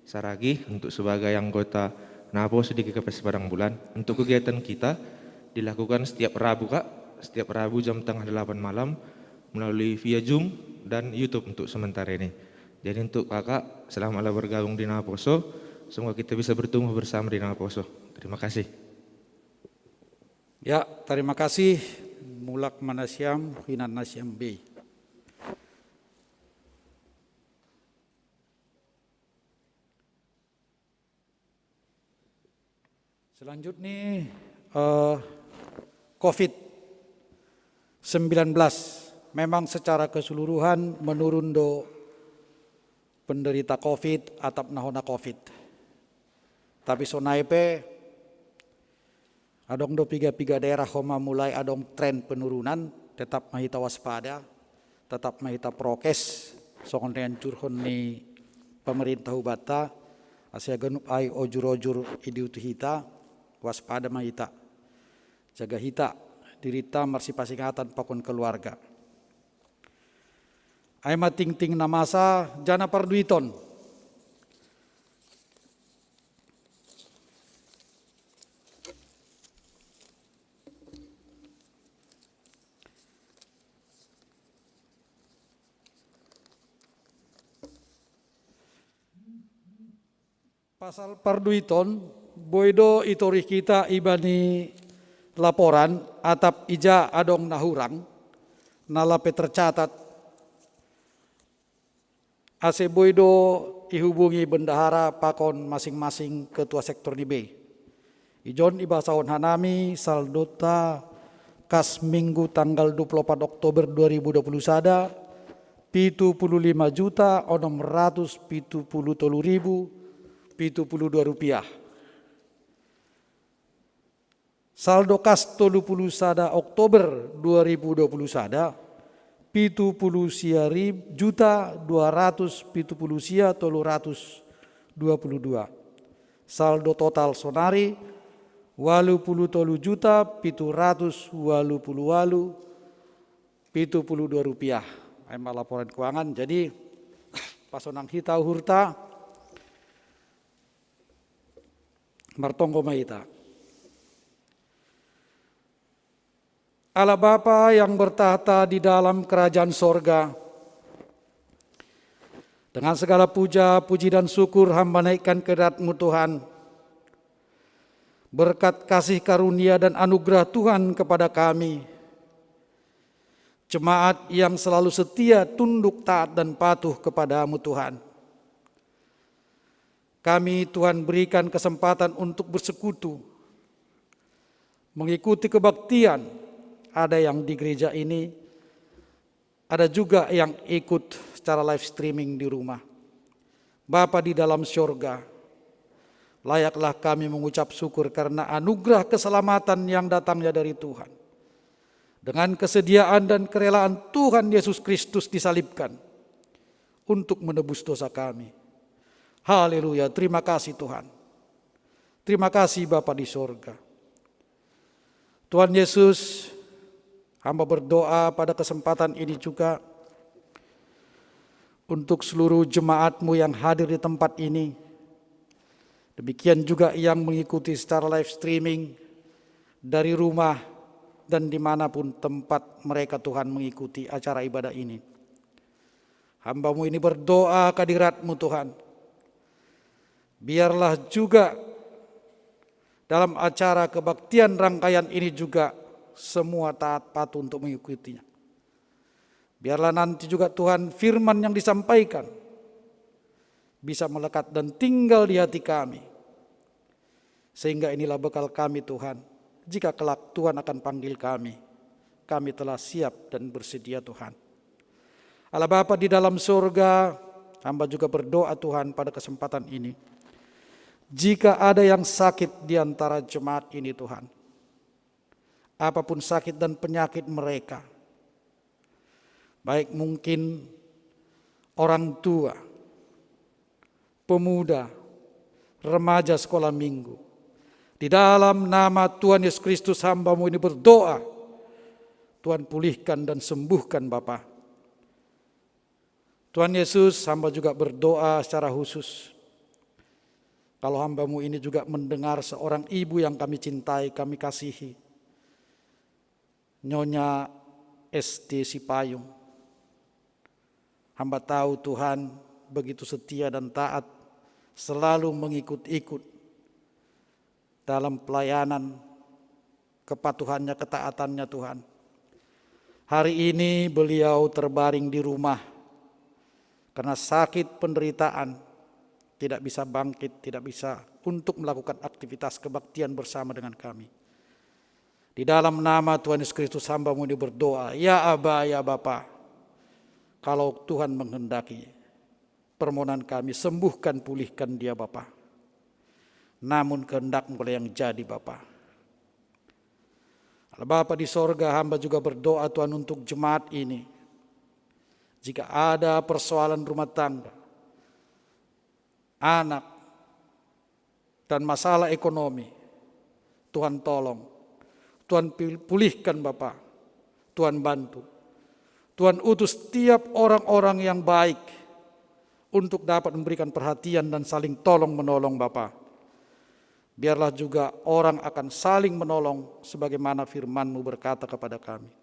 Saragi untuk sebagai anggota Naposo di GKPS Padang Bulan. Untuk kegiatan kita dilakukan setiap Rabu Kak, setiap Rabu jam tengah 8 malam melalui via Zoom dan YouTube untuk sementara ini. Jadi untuk kakak selama bergabung di Naposo, semoga kita bisa bertumbuh bersama di Naposo. Terima kasih. Ya, terima kasih. Mulak Manasyam, Hinan Nasyam B. Selanjutnya COVID-19 memang secara keseluruhan menurun do penderita COVID atap nahona COVID. Tapi sonaipe adong do piga-piga daerah homa mulai adong tren penurunan, tetap mahita waspada, tetap mahita prokes, songon dengan curhon ni pemerintah Hubata, asia genup ai ojur-ojur idiutu hita, waspada mahita, jaga hita, dirita marsi pasingatan pakon keluarga. Ai mating-ting namasa jana parduiton. Pasal parduiton, boido itori kita ibani laporan atap ija adong nahurang, nalape tercatat. Ase boido ihubungi bendahara pakon masing-masing ketua sektor di B. Ijon ibasahon hanami saldota kas minggu tanggal 24 Oktober 2021 $75.673.072. Saldo kas 30 sada Oktober 2021 $70.270.322. Saldo total sonari $80.788.72. Emang laporan keuangan. Jadi pasonang hita hurta martonggo mahita. Allah Bapa yang bertahta di dalam kerajaan sorga, dengan segala puja, puji dan syukur hamba naikkan kehadirat-Mu Tuhan. Berkat kasih karunia dan anugerah Tuhan kepada kami, jemaat yang selalu setia, tunduk, taat dan patuh kepada-Mu Tuhan. Kami Tuhan berikan kesempatan untuk bersekutu, mengikuti kebaktian. Ada yang di gereja ini, ada juga yang ikut secara live streaming di rumah. Bapa di dalam surga, layaklah kami mengucap syukur karena anugerah keselamatan yang datangnya dari Tuhan. Dengan kesediaan dan kerelaan Tuhan Yesus Kristus disalibkan untuk menebus dosa kami. Haleluya, terima kasih Tuhan. Terima kasih Bapa di surga. Tuhan Yesus, hamba berdoa pada kesempatan ini juga untuk seluruh jemaat-Mu yang hadir di tempat ini. Demikian juga yang mengikuti secara live streaming dari rumah dan dimanapun tempat mereka Tuhan mengikuti acara ibadah ini. Hamba-Mu ini berdoa kehadirat-Mu Tuhan. Biarlah juga dalam acara kebaktian rangkaian ini juga semua taat patuh untuk mengikutinya. Biarlah nanti juga Tuhan firman yang disampaikan bisa melekat dan tinggal di hati kami. Sehingga inilah bekal kami Tuhan. Jika kelak Tuhan akan panggil kami telah siap dan bersedia Tuhan. Allah Bapa di dalam surga, hamba juga berdoa Tuhan pada kesempatan ini. Jika ada yang sakit di antara jemaat ini Tuhan, apapun sakit dan penyakit mereka, baik mungkin orang tua, pemuda, remaja sekolah minggu, di dalam nama Tuhan Yesus Kristus hamba-Mu ini berdoa, Tuhan pulihkan dan sembuhkan Bapa. Tuhan Yesus, hamba juga berdoa secara khusus. Kalau hamba-Mu ini juga mendengar seorang ibu yang kami cintai, kami kasihi, Nyonya SD Sipayung. Hamba tahu Tuhan begitu setia dan taat, selalu mengikut-ikut dalam pelayanan, kepatuhannya, ketaatannya Tuhan. Hari ini beliau terbaring di rumah karena sakit penderitaan, tidak bisa bangkit, tidak bisa untuk melakukan aktivitas kebaktian bersama dengan kami. Di dalam nama Tuhan Yesus Kristus hamba-Mu ini berdoa, ya Aba, ya Bapa, kalau Tuhan menghendaki, permohonan kami sembuhkan, pulihkan dia Bapa. Namun kehendak-Mu yang jadi Bapa. Allah Bapa di sorga, hamba juga berdoa Tuhan untuk jemaat ini. Jika ada persoalan rumah tangga, anak, dan masalah ekonomi, Tuhan tolong, Tuhan pulihkan Bapa, Tuhan bantu, Tuhan utus setiap orang-orang yang baik untuk dapat memberikan perhatian dan saling tolong menolong Bapa. Biarlah juga orang akan saling menolong sebagaimana firman-Mu berkata kepada kami.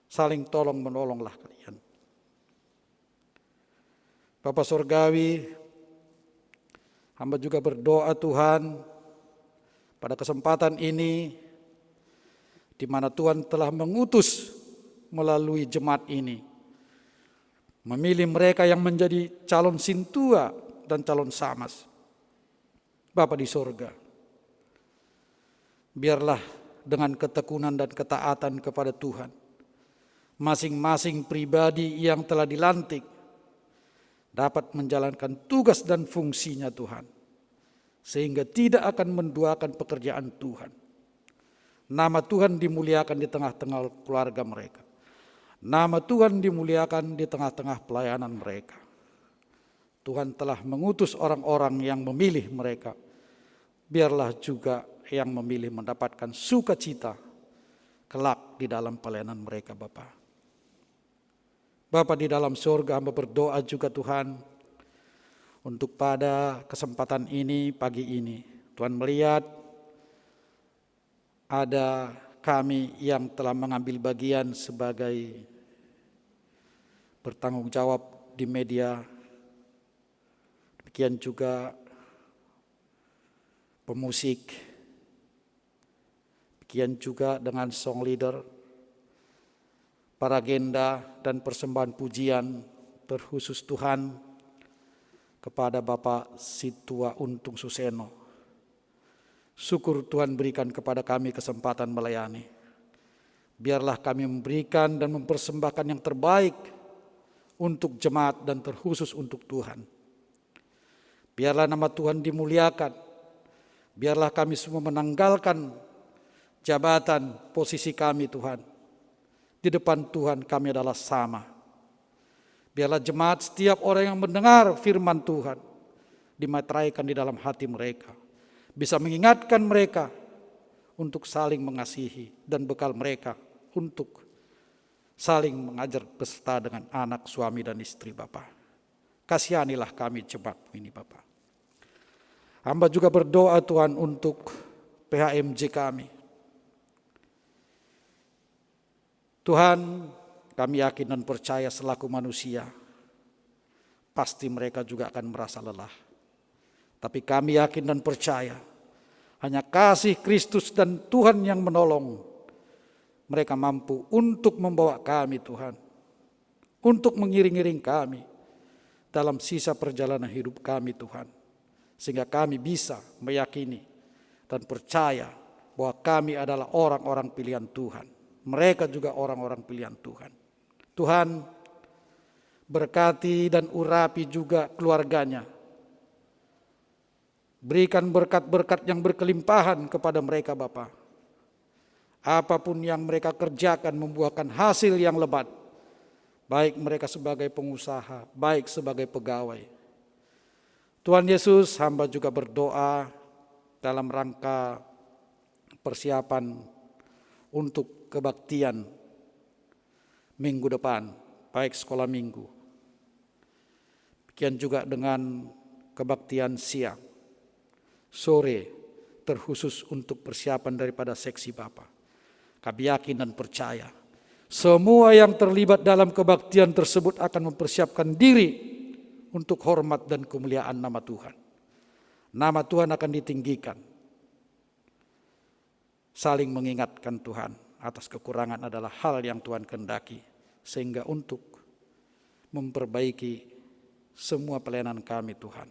Saling tolong menolonglah kalian. Bapa Surgawi, hamba juga berdoa Tuhan pada kesempatan ini di mana Tuhan telah mengutus melalui jemaat ini, memilih mereka yang menjadi calon sintua dan calon samas. Bapa di surga, biarlah dengan ketekunan dan ketaatan kepada Tuhan, masing-masing pribadi yang telah dilantik dapat menjalankan tugas dan fungsinya Tuhan, sehingga tidak akan menduakan pekerjaan Tuhan. Nama Tuhan dimuliakan di tengah-tengah keluarga mereka. Nama Tuhan dimuliakan di tengah-tengah pelayanan mereka. Tuhan telah mengutus orang-orang yang memilih mereka. Biarlah juga yang memilih mendapatkan sukacita kelak di dalam pelayanan mereka Bapa. Bapa di dalam surga, hamba berdoa juga Tuhan untuk pada kesempatan ini, pagi ini. Tuhan melihat ada kami yang telah mengambil bagian sebagai bertanggung jawab di media. Demikian juga pemusik. Demikian juga dengan song leader, para agenda dan persembahan pujian terkhusus Tuhan kepada Bapak Situa Untung Suseno. Syukur Tuhan berikan kepada kami kesempatan melayani. Biarlah kami memberikan dan mempersembahkan yang terbaik untuk jemaat dan terkhusus untuk Tuhan. Biarlah nama Tuhan dimuliakan. Biarlah kami semua menanggalkan jabatan posisi kami Tuhan. Di depan Tuhan kami adalah sama. Biarlah jemaat setiap orang yang mendengar firman Tuhan dimateraikan di dalam hati mereka. Bisa mengingatkan mereka untuk saling mengasihi dan bekal mereka untuk saling mengajar beserta dengan anak, suami, dan istri Bapa. Kasihanilah kami jemaat ini Bapa. Hamba juga berdoa Tuhan untuk PHMJ kami. Tuhan, kami yakin dan percaya selaku manusia, pasti mereka juga akan merasa lelah. Tapi kami yakin dan percaya, hanya kasih Kristus dan Tuhan yang menolong. Mereka mampu untuk membawa kami Tuhan, untuk mengiring-iring kami dalam sisa perjalanan hidup kami Tuhan. Sehingga kami bisa meyakini dan percaya bahwa kami adalah orang-orang pilihan Tuhan. Mereka juga orang-orang pilihan Tuhan. Tuhan, berkati dan urapi juga keluarganya. Berikan berkat-berkat yang berkelimpahan kepada mereka Bapa. Apapun yang mereka kerjakan membuahkan hasil yang lebat. Baik mereka sebagai pengusaha, baik sebagai pegawai. Tuhan Yesus, hamba juga berdoa dalam rangka persiapan untuk kebaktian minggu depan, baik sekolah minggu. Demikian juga dengan kebaktian siang, sore, terkhusus untuk persiapan daripada seksi Bapa. Kami yakin dan percaya, semua yang terlibat dalam kebaktian tersebut akan mempersiapkan diri untuk hormat dan kemuliaan nama Tuhan. Nama Tuhan akan ditinggikan. Saling mengingatkan Tuhan atas kekurangan adalah hal yang Tuhan kehendaki. Sehingga untuk memperbaiki semua pelayanan kami Tuhan.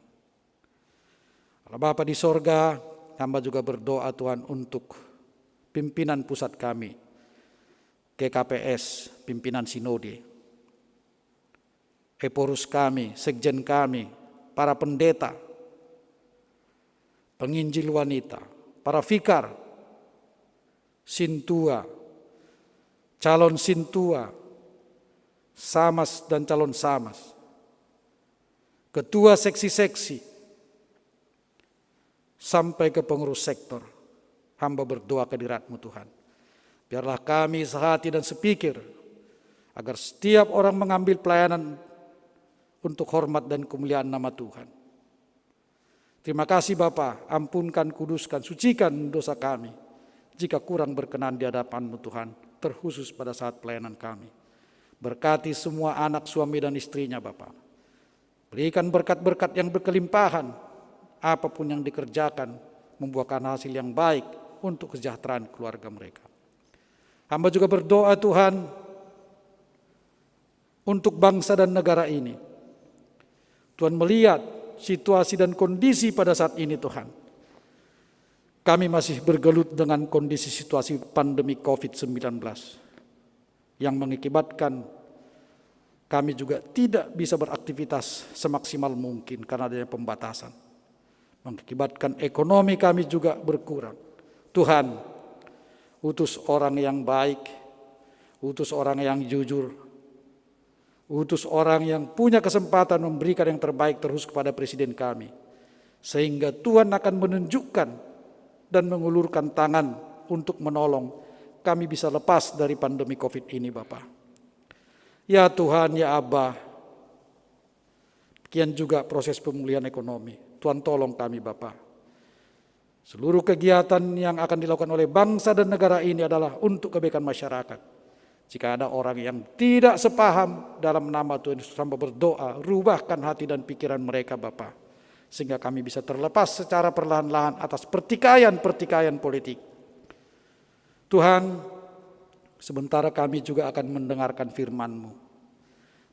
Allah Bapa di sorga, hamba juga berdoa Tuhan untuk pimpinan pusat kami, GKPS, pimpinan sinode, Eporus kami, sekjen kami, para pendeta, penginjil wanita, para vikar, sintua, calon sintua, samas dan calon samas, ketua seksi-seksi, sampai ke pengurus sektor. Hamba berdoa ke hadirat-Mu Tuhan. Biarlah kami sehati dan sepikir, agar setiap orang mengambil pelayanan untuk hormat dan kemuliaan nama Tuhan. Terima kasih Bapa, ampunkan, kuduskan, sucikan dosa kami, jika kurang berkenan di hadapan-Mu Tuhan, terkhusus pada saat pelayanan kami. Berkati semua anak, suami, dan istrinya Bapa. Berikan berkat-berkat yang berkelimpahan, apapun yang dikerjakan, membuahkan hasil yang baik untuk kesejahteraan keluarga mereka. Hamba juga berdoa Tuhan, untuk bangsa dan negara ini. Tuhan melihat situasi dan kondisi pada saat ini Tuhan. Kami masih bergelut dengan kondisi situasi pandemi COVID-19 yang mengakibatkan kami juga tidak bisa beraktivitas semaksimal mungkin karena adanya pembatasan. Mengakibatkan ekonomi kami juga berkurang. Tuhan, utus orang yang baik, utus orang yang jujur, utus orang yang punya kesempatan memberikan yang terbaik terus kepada presiden kami. Sehingga Tuhan akan menunjukkan dan mengulurkan tangan untuk menolong kami bisa lepas dari pandemi COVID ini Bapa. Ya Tuhan, ya Abba, kian juga proses pemulihan ekonomi. Tuhan tolong kami Bapa. Seluruh kegiatan yang akan dilakukan oleh bangsa dan negara ini adalah untuk kebaikan masyarakat. Jika ada orang yang tidak sepaham dalam nama Tuhan Yesus, hamba berdoa, rubahkan hati dan pikiran mereka Bapa. Sehingga kami bisa terlepas secara perlahan-lahan atas pertikaian-pertikaian politik. Tuhan, sementara kami juga akan mendengarkan firman-Mu.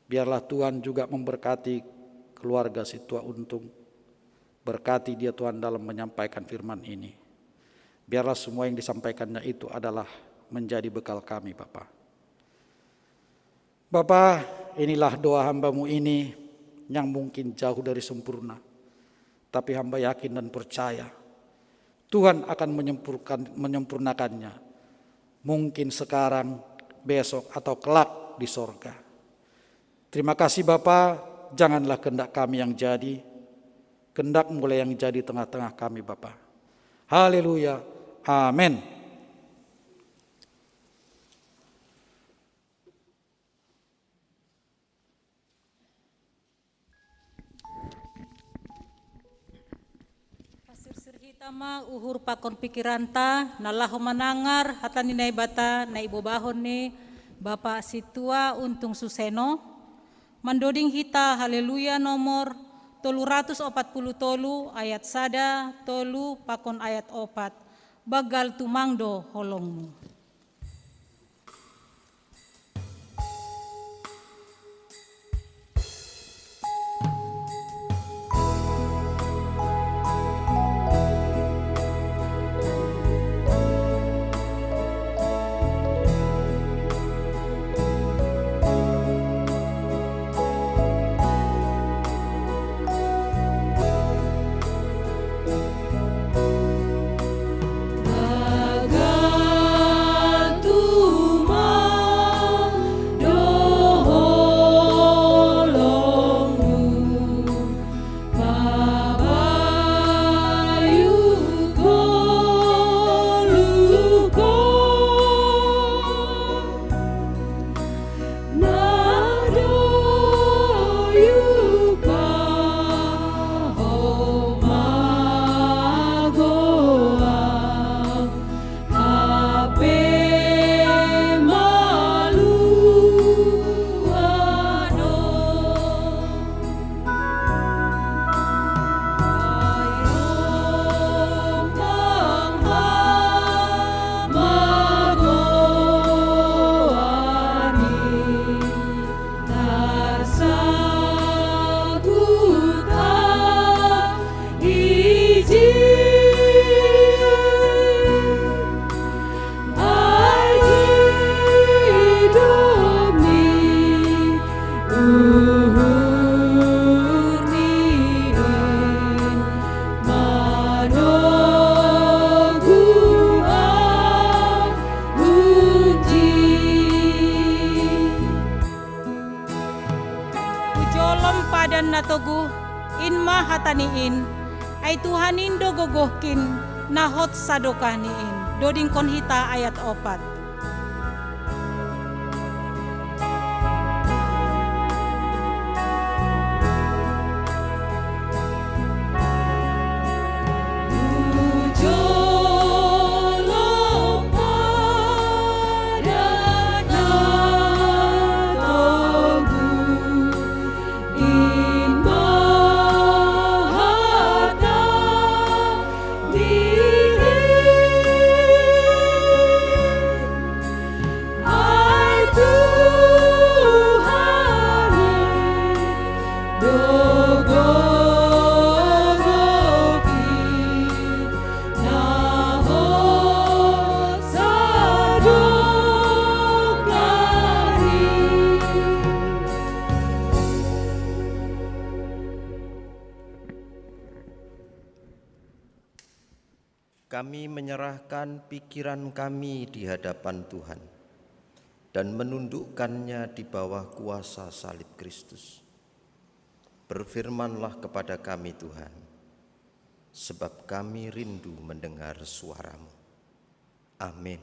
Biarlah Tuhan juga memberkati keluarga si tua untung. Berkati dia Tuhan dalam menyampaikan firman ini. Biarlah semua yang disampaikannya itu adalah menjadi bekal kami, Bapa. Bapa, inilah doa hamba-Mu ini yang mungkin jauh dari sempurna. Tapi hamba yakin dan percaya Tuhan akan menyempurnakannya. Mungkin sekarang, besok, atau kelak di sorga. Terima kasih Bapa, janganlah kehendak kami yang jadi, kehendak mulai yang jadi tengah-tengah kami Bapa. Haleluya, amin. Tama uhur pakon pikiranta nalahu manangar hatani nai bata nai bobahon ne Bapak Situa Untung Suseno mandoding hita haleluya nomor 340 ayat sada tolu pakon ayat 4 bagal tumangdo holongmu. Natogu inma hataniin ay Tuhanin do gogohkin nahot sadokahniin doding konhita ayat 4. Kami menyerahkan pikiran kami di hadapan Tuhan dan menundukkannya di bawah kuasa salib Kristus. Berfirmanlah kepada kami Tuhan, sebab kami rindu mendengar suara-Mu. Amin.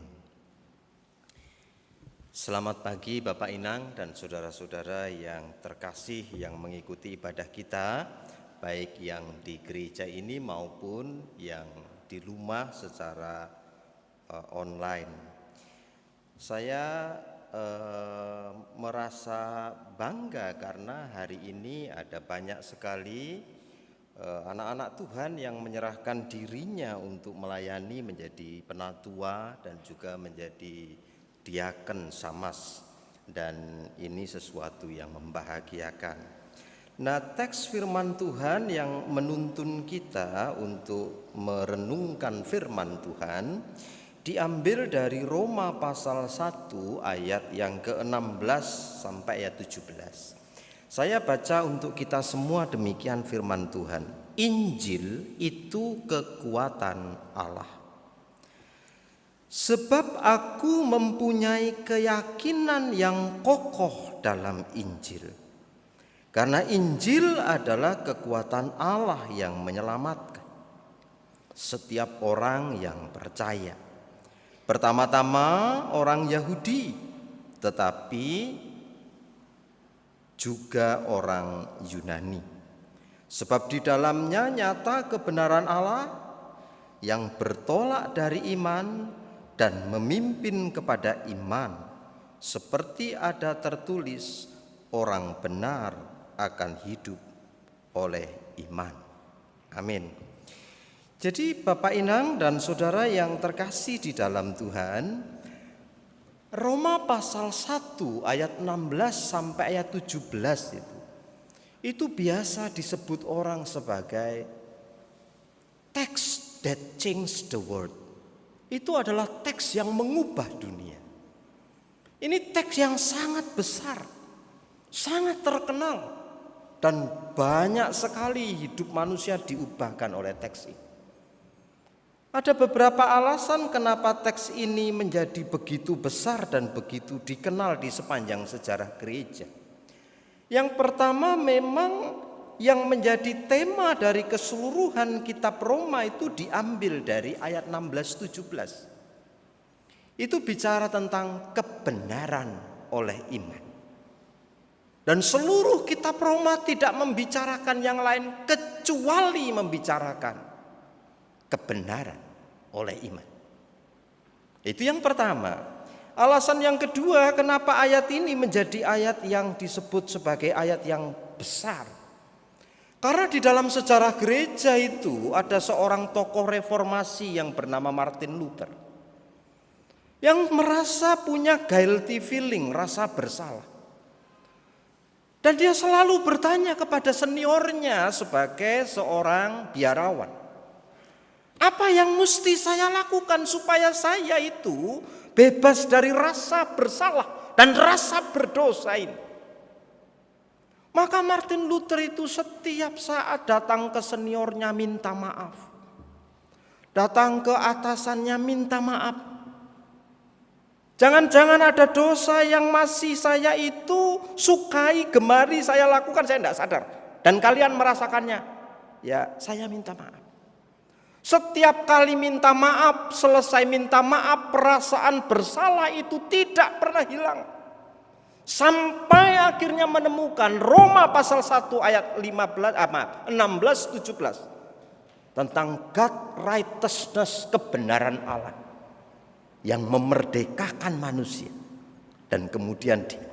Selamat pagi Bapak Inang dan saudara-saudara yang terkasih yang mengikuti ibadah kita, baik yang di gereja ini maupun yang di rumah secara online. Saya merasa bangga karena hari ini ada banyak sekali anak-anak Tuhan yang menyerahkan dirinya untuk melayani menjadi penatua dan juga menjadi diaken samas, dan ini sesuatu yang membahagiakan. Nah, teks firman Tuhan yang menuntun kita untuk merenungkan firman Tuhan diambil dari Roma pasal 1 ayat yang ke-16 sampai ayat 17. Saya baca untuk kita semua demikian firman Tuhan. Injil itu kekuatan Allah. Sebab aku mempunyai keyakinan yang kokoh dalam Injil. Karena Injil adalah kekuatan Allah yang menyelamatkan setiap orang yang percaya. Pertama-tama orang Yahudi, tetapi juga orang Yunani. Sebab di dalamnya nyata kebenaran Allah yang bertolak dari iman dan memimpin kepada iman. Seperti ada tertulis, orang benar akan hidup oleh iman. Amin. Jadi Bapak Inang dan saudara yang terkasih di dalam Tuhan, Roma pasal 1 ayat 16 sampai ayat 17 itu biasa disebut orang sebagai text that changed the world. Itu adalah teks yang mengubah dunia. Ini teks yang sangat besar, sangat terkenal. Dan banyak sekali hidup manusia diubahkan oleh teks ini. Ada beberapa alasan kenapa teks ini menjadi begitu besar dan begitu dikenal di sepanjang sejarah gereja. Yang pertama, memang yang menjadi tema dari keseluruhan kitab Roma itu diambil dari ayat 16-17. Itu bicara tentang kebenaran oleh iman. Dan seluruh kitab Roma tidak membicarakan yang lain kecuali membicarakan kebenaran oleh iman. Itu yang pertama. Alasan yang kedua, kenapa ayat ini menjadi ayat yang disebut sebagai ayat yang besar. Karena di dalam sejarah gereja itu ada seorang tokoh reformasi yang bernama Martin Luther. Yang merasa punya guilty feeling, rasa bersalah. Dan dia selalu bertanya kepada seniornya sebagai seorang biarawan. Apa yang mesti saya lakukan supaya saya itu bebas dari rasa bersalah dan rasa berdosa ini? Maka Martin Luther itu setiap saat datang ke seniornya minta maaf. Datang ke atasannya minta maaf. Jangan-jangan ada dosa yang masih saya itu sukai, gemari saya lakukan, saya tidak sadar. Dan kalian merasakannya. Ya, saya minta maaf. Setiap kali minta maaf, selesai minta maaf, perasaan bersalah itu tidak pernah hilang. Sampai akhirnya menemukan Roma pasal 1 ayat 16-17 tentang God righteousness, kebenaran Allah yang memerdekakan manusia. Dan kemudian dia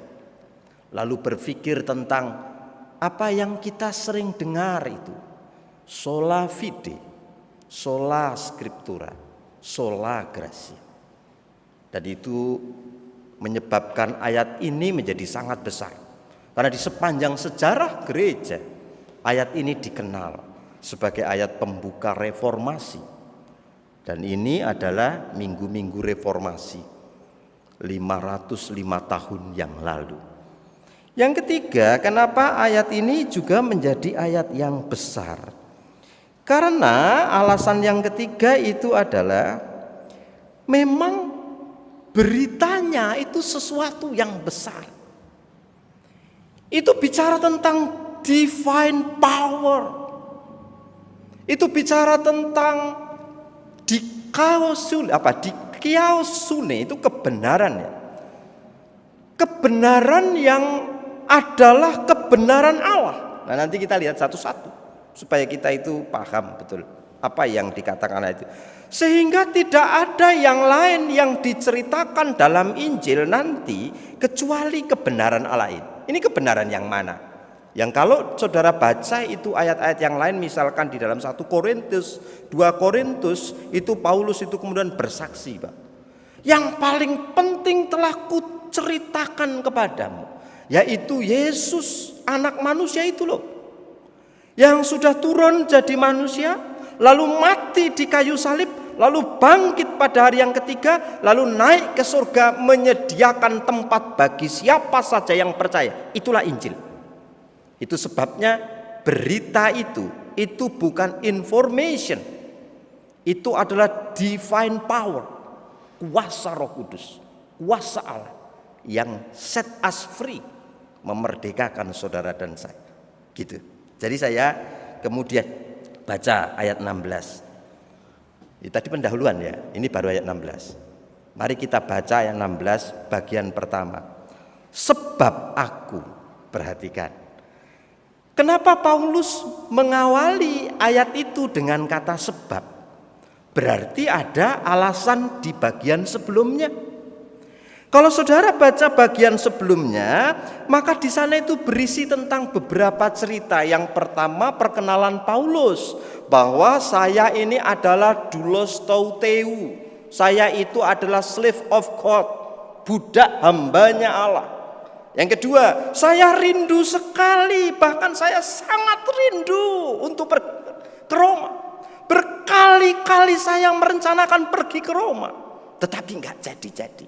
lalu berpikir tentang apa yang kita sering dengar itu, sola fide, sola scriptura, sola gratia. Dan itu menyebabkan ayat ini menjadi sangat besar. Karena di sepanjang sejarah gereja, ayat ini dikenal sebagai ayat pembuka reformasi. Dan ini adalah minggu-minggu reformasi 505 tahun yang lalu. Yang ketiga, kenapa ayat ini juga menjadi ayat yang besar? Karena alasan yang ketiga itu adalah memang beritanya itu sesuatu yang besar. Itu bicara tentang divine power. Itu bicara tentang dikaiosune itu kebenaran ya. Kebenaran yang adalah kebenaran Allah. Nah, nanti kita lihat satu-satu supaya kita itu paham betul apa yang dikatakan itu. Sehingga tidak ada yang lain yang diceritakan dalam Injil nanti kecuali kebenaran Allah ini. Ini kebenaran yang mana? Yang kalau saudara baca itu ayat-ayat yang lain, misalkan di dalam 1 Korintus, 2 Korintus, itu Paulus itu kemudian bersaksi, Pak. Yang paling penting telah kuceritakan kepadamu, yaitu Yesus anak manusia itu loh. yang sudah turun jadi manusia, lalu mati di kayu salib, lalu bangkit pada hari yang ketiga, lalu naik ke surga menyediakan tempat bagi siapa saja yang percaya. Itulah Injil. Itu sebabnya berita itu bukan information. Itu adalah divine power, kuasa Roh Kudus, kuasa Allah yang set us free, memerdekakan saudara dan saya. Gitu. Jadi saya kemudian baca ayat 16. Tadi pendahuluan ya, ini baru ayat 16. Mari kita baca ayat 16 bagian pertama. Sebab aku, perhatikan. Kenapa Paulus mengawali ayat itu dengan kata sebab? Berarti ada alasan di bagian sebelumnya. Kalau saudara baca bagian sebelumnya, maka di sana itu berisi tentang beberapa cerita. Yang pertama, perkenalan Paulus bahwa saya ini adalah doulos tauteu. Saya itu adalah slave of God, budak hambanya Allah. Yang kedua, saya rindu sekali, bahkan saya sangat rindu untuk pergi ke Roma. Berkali-kali saya merencanakan pergi ke Roma, tetapi nggak jadi-jadi.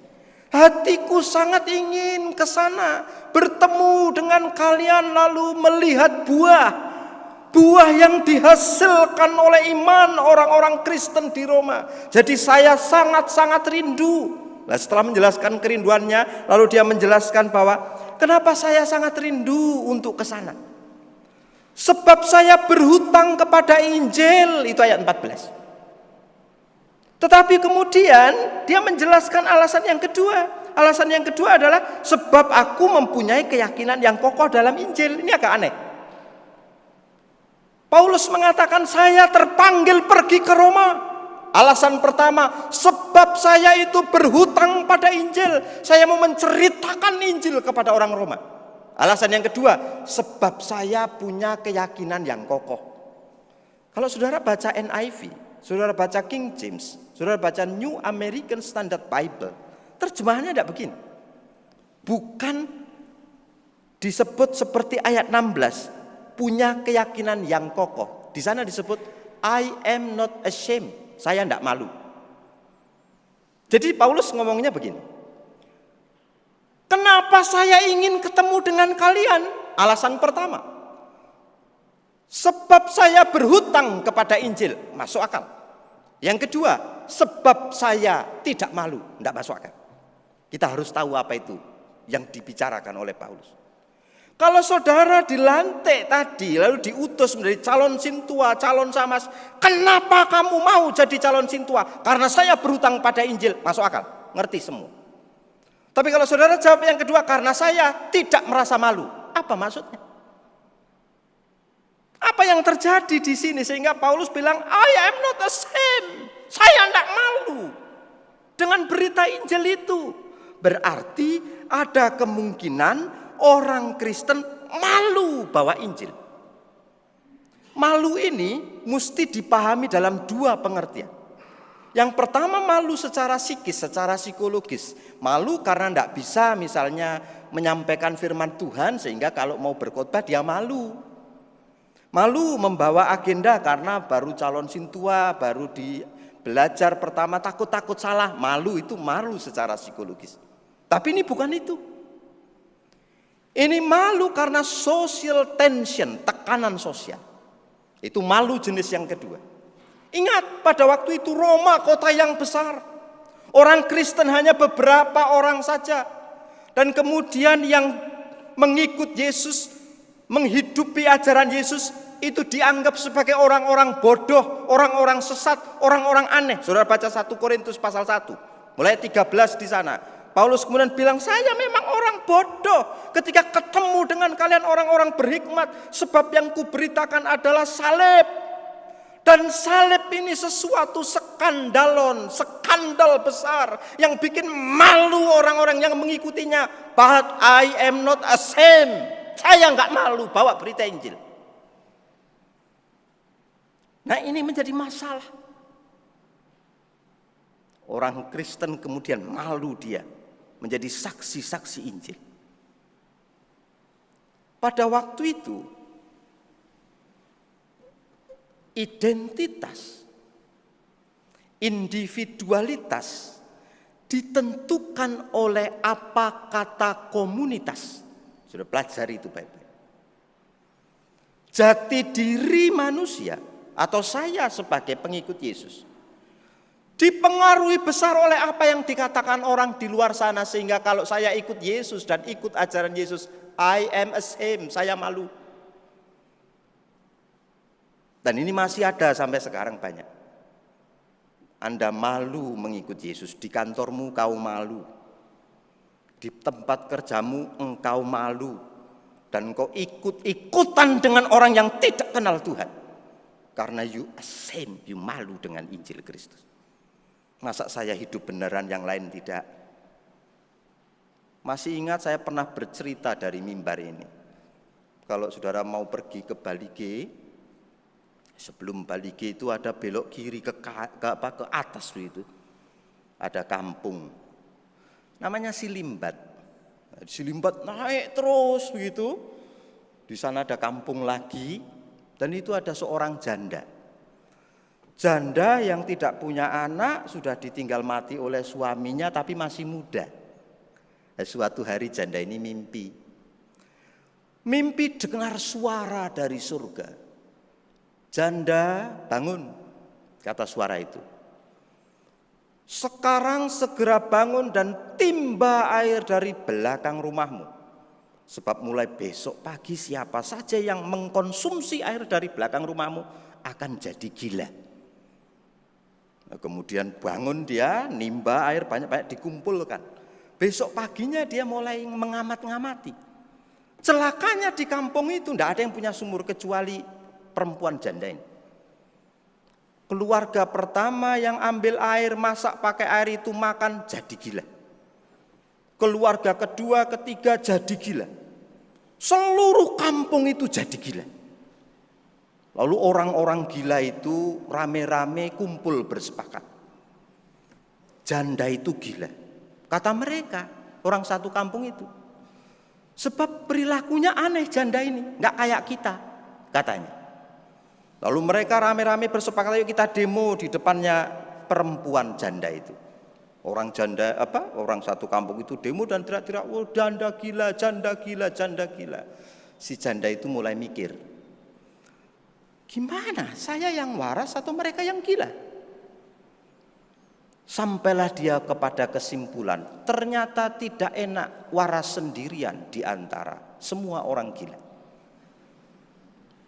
Hatiku sangat ingin ke sana, bertemu dengan kalian, lalu melihat buah yang dihasilkan oleh iman orang-orang Kristen di Roma. Jadi saya sangat-sangat rindu. Nah, setelah menjelaskan kerinduannya, lalu dia menjelaskan bahwa kenapa saya sangat rindu untuk ke sana. Sebab saya berhutang kepada Injil, itu ayat 14. Tetapi kemudian dia menjelaskan alasan yang kedua. Alasan yang kedua adalah sebab aku mempunyai keyakinan yang kokoh dalam Injil. Ini agak aneh. Paulus mengatakan saya terpanggil pergi ke Roma. Alasan pertama, sebab saya itu berhutang pada Injil. Saya mau menceritakan Injil kepada orang Roma. Alasan yang kedua, sebab saya punya keyakinan yang kokoh. Kalau saudara baca NIV, saudara baca King James, saudara baca New American Standard Bible, terjemahannya tidak begini. Bukan disebut seperti ayat 16, punya keyakinan yang kokoh. Di sana disebut I am not ashamed, saya tidak malu. Jadi Paulus ngomongnya begini. Kenapa saya ingin ketemu dengan kalian? Alasan pertama, sebab saya berhutang kepada Injil, masuk akal. Yang kedua, sebab saya tidak malu, tidak masuk akal. Kita harus tahu apa itu yang dibicarakan oleh Paulus. Kalau saudara dilantik tadi, lalu diutus menjadi calon sintua, calon samas, kenapa kamu mau jadi calon sintua? Karena saya berhutang pada Injil, masuk akal, ngerti semua. Tapi kalau saudara jawab yang kedua, karena saya tidak merasa malu, apa maksudnya? Apa yang terjadi di sini sehingga Paulus bilang, I am not ashamed, saya tidak malu dengan berita Injil itu. Berarti ada kemungkinan orang Kristen malu bawa Injil. Malu ini mesti dipahami dalam dua pengertian. Yang pertama, malu secara psikis, secara psikologis. Malu karena tidak bisa misalnya menyampaikan firman Tuhan, sehingga kalau mau berkhotbah dia malu. Malu membawa agenda karena baru calon sintua, baru belajar pertama, takut-takut salah. Malu itu malu secara psikologis. Tapi ini bukan itu. Ini malu karena social tension, tekanan sosial. Itu malu jenis yang kedua. Ingat, pada waktu itu Roma kota yang besar. Orang Kristen hanya beberapa orang saja. Dan kemudian yang mengikut Yesus, menghidupi ajaran Yesus, itu dianggap sebagai orang-orang bodoh, orang-orang sesat, orang-orang aneh. Saudara baca 1 Korintus pasal 1, mulai 13 di sana. Paulus kemudian bilang, saya memang orang bodoh ketika ketemu dengan kalian orang-orang berhikmat. Sebab yang kuberitakan adalah salib. Dan salib ini sesuatu skandal besar yang bikin malu orang-orang yang mengikutinya. But I am not ashamed. Saya nggak malu bawa berita Injil. Nah, ini menjadi masalah. Orang Kristen kemudian malu dia menjadi saksi-saksi Injil. Pada waktu itu identitas, individualitas ditentukan oleh apa kata komunitas. Sudah pelajari itu baik-baik. Jati diri manusia atau saya sebagai pengikut Yesus dipengaruhi besar oleh apa yang dikatakan orang di luar sana, sehingga kalau saya ikut Yesus dan ikut ajaran Yesus, I am ashamed, saya malu. Dan ini masih ada sampai sekarang banyak. Anda malu mengikut Yesus, di kantormu kau malu, di tempat kerjamu engkau malu, dan engkau ikut-ikutan dengan orang yang tidak kenal Tuhan. Karena you ashamed, you malu dengan Injil Kristus. Masa saya hidup beneran, yang lain tidak? Masih ingat saya pernah bercerita dari mimbar ini. Kalau saudara mau pergi ke Balige, sebelum Balige itu ada belok kiri ke atas itu. Ada kampung. Namanya Silimbat. Silimbat naik terus begitu. Di sana ada kampung lagi, dan itu ada seorang janda. Janda yang tidak punya anak, sudah ditinggal mati oleh suaminya tapi masih muda. Suatu hari janda ini mimpi. Mimpi dengar suara dari surga. Janda, bangun, kata suara itu. Sekarang segera bangun dan timba air dari belakang rumahmu. Sebab mulai besok pagi siapa saja yang mengkonsumsi air dari belakang rumahmu akan jadi gila. Nah, kemudian bangun dia, nimba air banyak-banyak dikumpulkan. Besok paginya dia mulai mengamat-ngamati. Celakanya di kampung itu tidak ada yang punya sumur kecuali perempuan janda ini. Keluarga pertama yang ambil air, masak pakai air itu, makan, jadi gila. Keluarga kedua, ketiga jadi gila. Seluruh kampung itu jadi gila. Lalu orang-orang gila itu rame-rame kumpul bersepakat. Janda itu gila. Kata mereka, orang satu kampung itu. Sebab perilakunya aneh janda ini, nggak kayak kita, katanya. Lalu mereka rame-rame bersepakat, ayo kita demo di depannya perempuan janda itu. Orang janda orang satu kampung itu demo dan teriak-teriak, "Oh, janda gila, janda gila, janda gila." Si janda itu mulai mikir, gimana, saya yang waras atau mereka yang gila? Sampailah dia kepada kesimpulan, ternyata tidak enak waras sendirian di antara semua orang gila.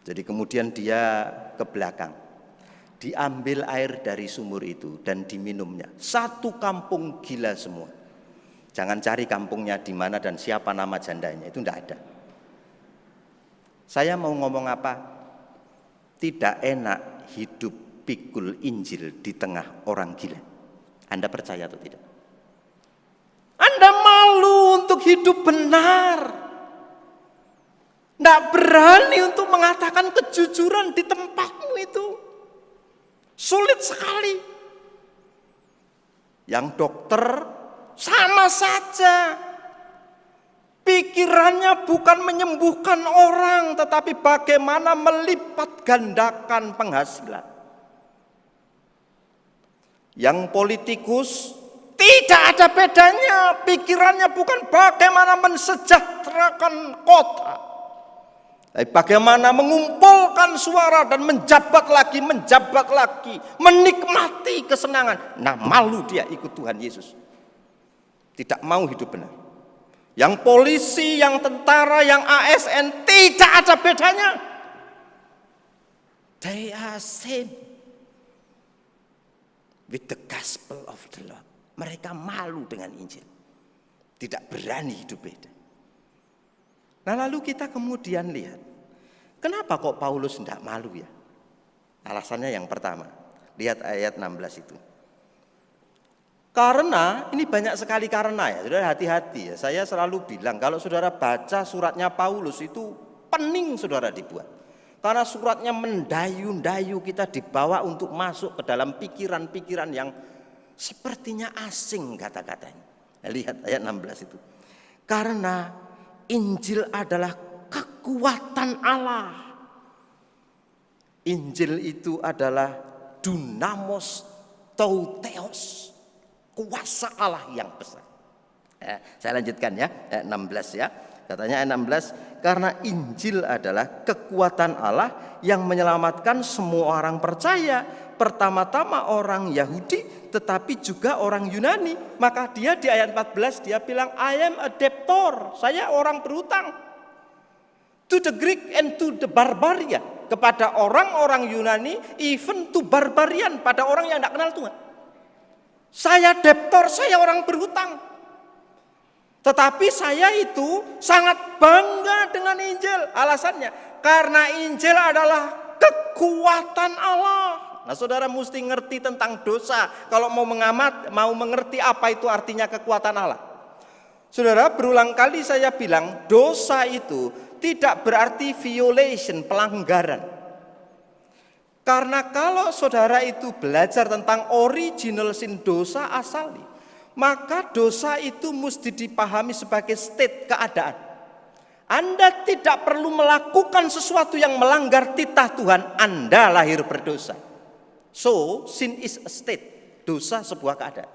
Jadi kemudian dia ke belakang, diambil air dari sumur itu dan diminumnya. Satu kampung gila semua. Jangan cari kampungnya di mana dan siapa nama jandanya, itu tidak ada. Saya mau ngomong apa? Tidak enak hidup pikul Injil di tengah orang gila. Anda percaya atau tidak? Anda malu untuk hidup benar. Tidak berani untuk mengatakan kejujuran di tempatmu itu. Sulit sekali. Yang dokter sama saja. Pikirannya bukan menyembuhkan orang, tetapi bagaimana melipat gandakan penghasilan. Yang politikus tidak ada bedanya. Pikirannya bukan bagaimana mensejahterakan kota, tapi bagaimana mengumpulkan suara dan menjabat lagi, menikmati kesenangan. Nah, malu dia ikut Tuhan Yesus. Tidak mau hidup benar. Yang polisi, yang tentara, yang ASN tidak ada bedanya. They are same with the gospel of the Lord. Mereka malu dengan Injil. Tidak berani hidup beda. Nah, lalu kita kemudian lihat, kenapa kok Paulus tidak malu ya? Alasannya yang pertama, lihat ayat 16 itu. Karena, ini banyak sekali karena ya, saudara hati-hati ya. Saya selalu bilang, kalau saudara baca suratnya Paulus itu pening saudara dibuat. Karena suratnya mendayu-dayu kita dibawa untuk masuk ke dalam pikiran-pikiran yang sepertinya asing kata-katanya. Nah, lihat ayat 16 itu. Karena Injil adalah kekuatan Allah. Injil itu adalah dunamos toutheos, kuasa Allah yang besar. Saya lanjutkan ya, ayat 16 ya. Katanya ayat 16, karena Injil adalah kekuatan Allah yang menyelamatkan semua orang percaya, pertama-tama orang Yahudi tetapi juga orang Yunani. Maka dia di ayat 14 dia bilang, I am a debtor, saya orang berhutang. To the Greek and to the barbarian, kepada orang-orang Yunani, even to barbarian, pada orang yang tidak kenal Tuhan. Saya debtor, saya orang berhutang. Tetapi saya itu sangat bangga dengan Injil. Alasannya, karena Injil adalah kekuatan Allah. Nah, saudara mesti ngerti tentang dosa kalau mau mengerti apa itu artinya kekuatan Allah. Saudara, berulang kali saya bilang dosa itu tidak berarti violation, pelanggaran. Karena kalau saudara itu belajar tentang original sin, dosa asali, maka dosa itu mesti dipahami sebagai state, keadaan. Anda tidak perlu melakukan sesuatu yang melanggar titah Tuhan, Anda lahir berdosa. So, sin is a state, dosa sebuah keadaan.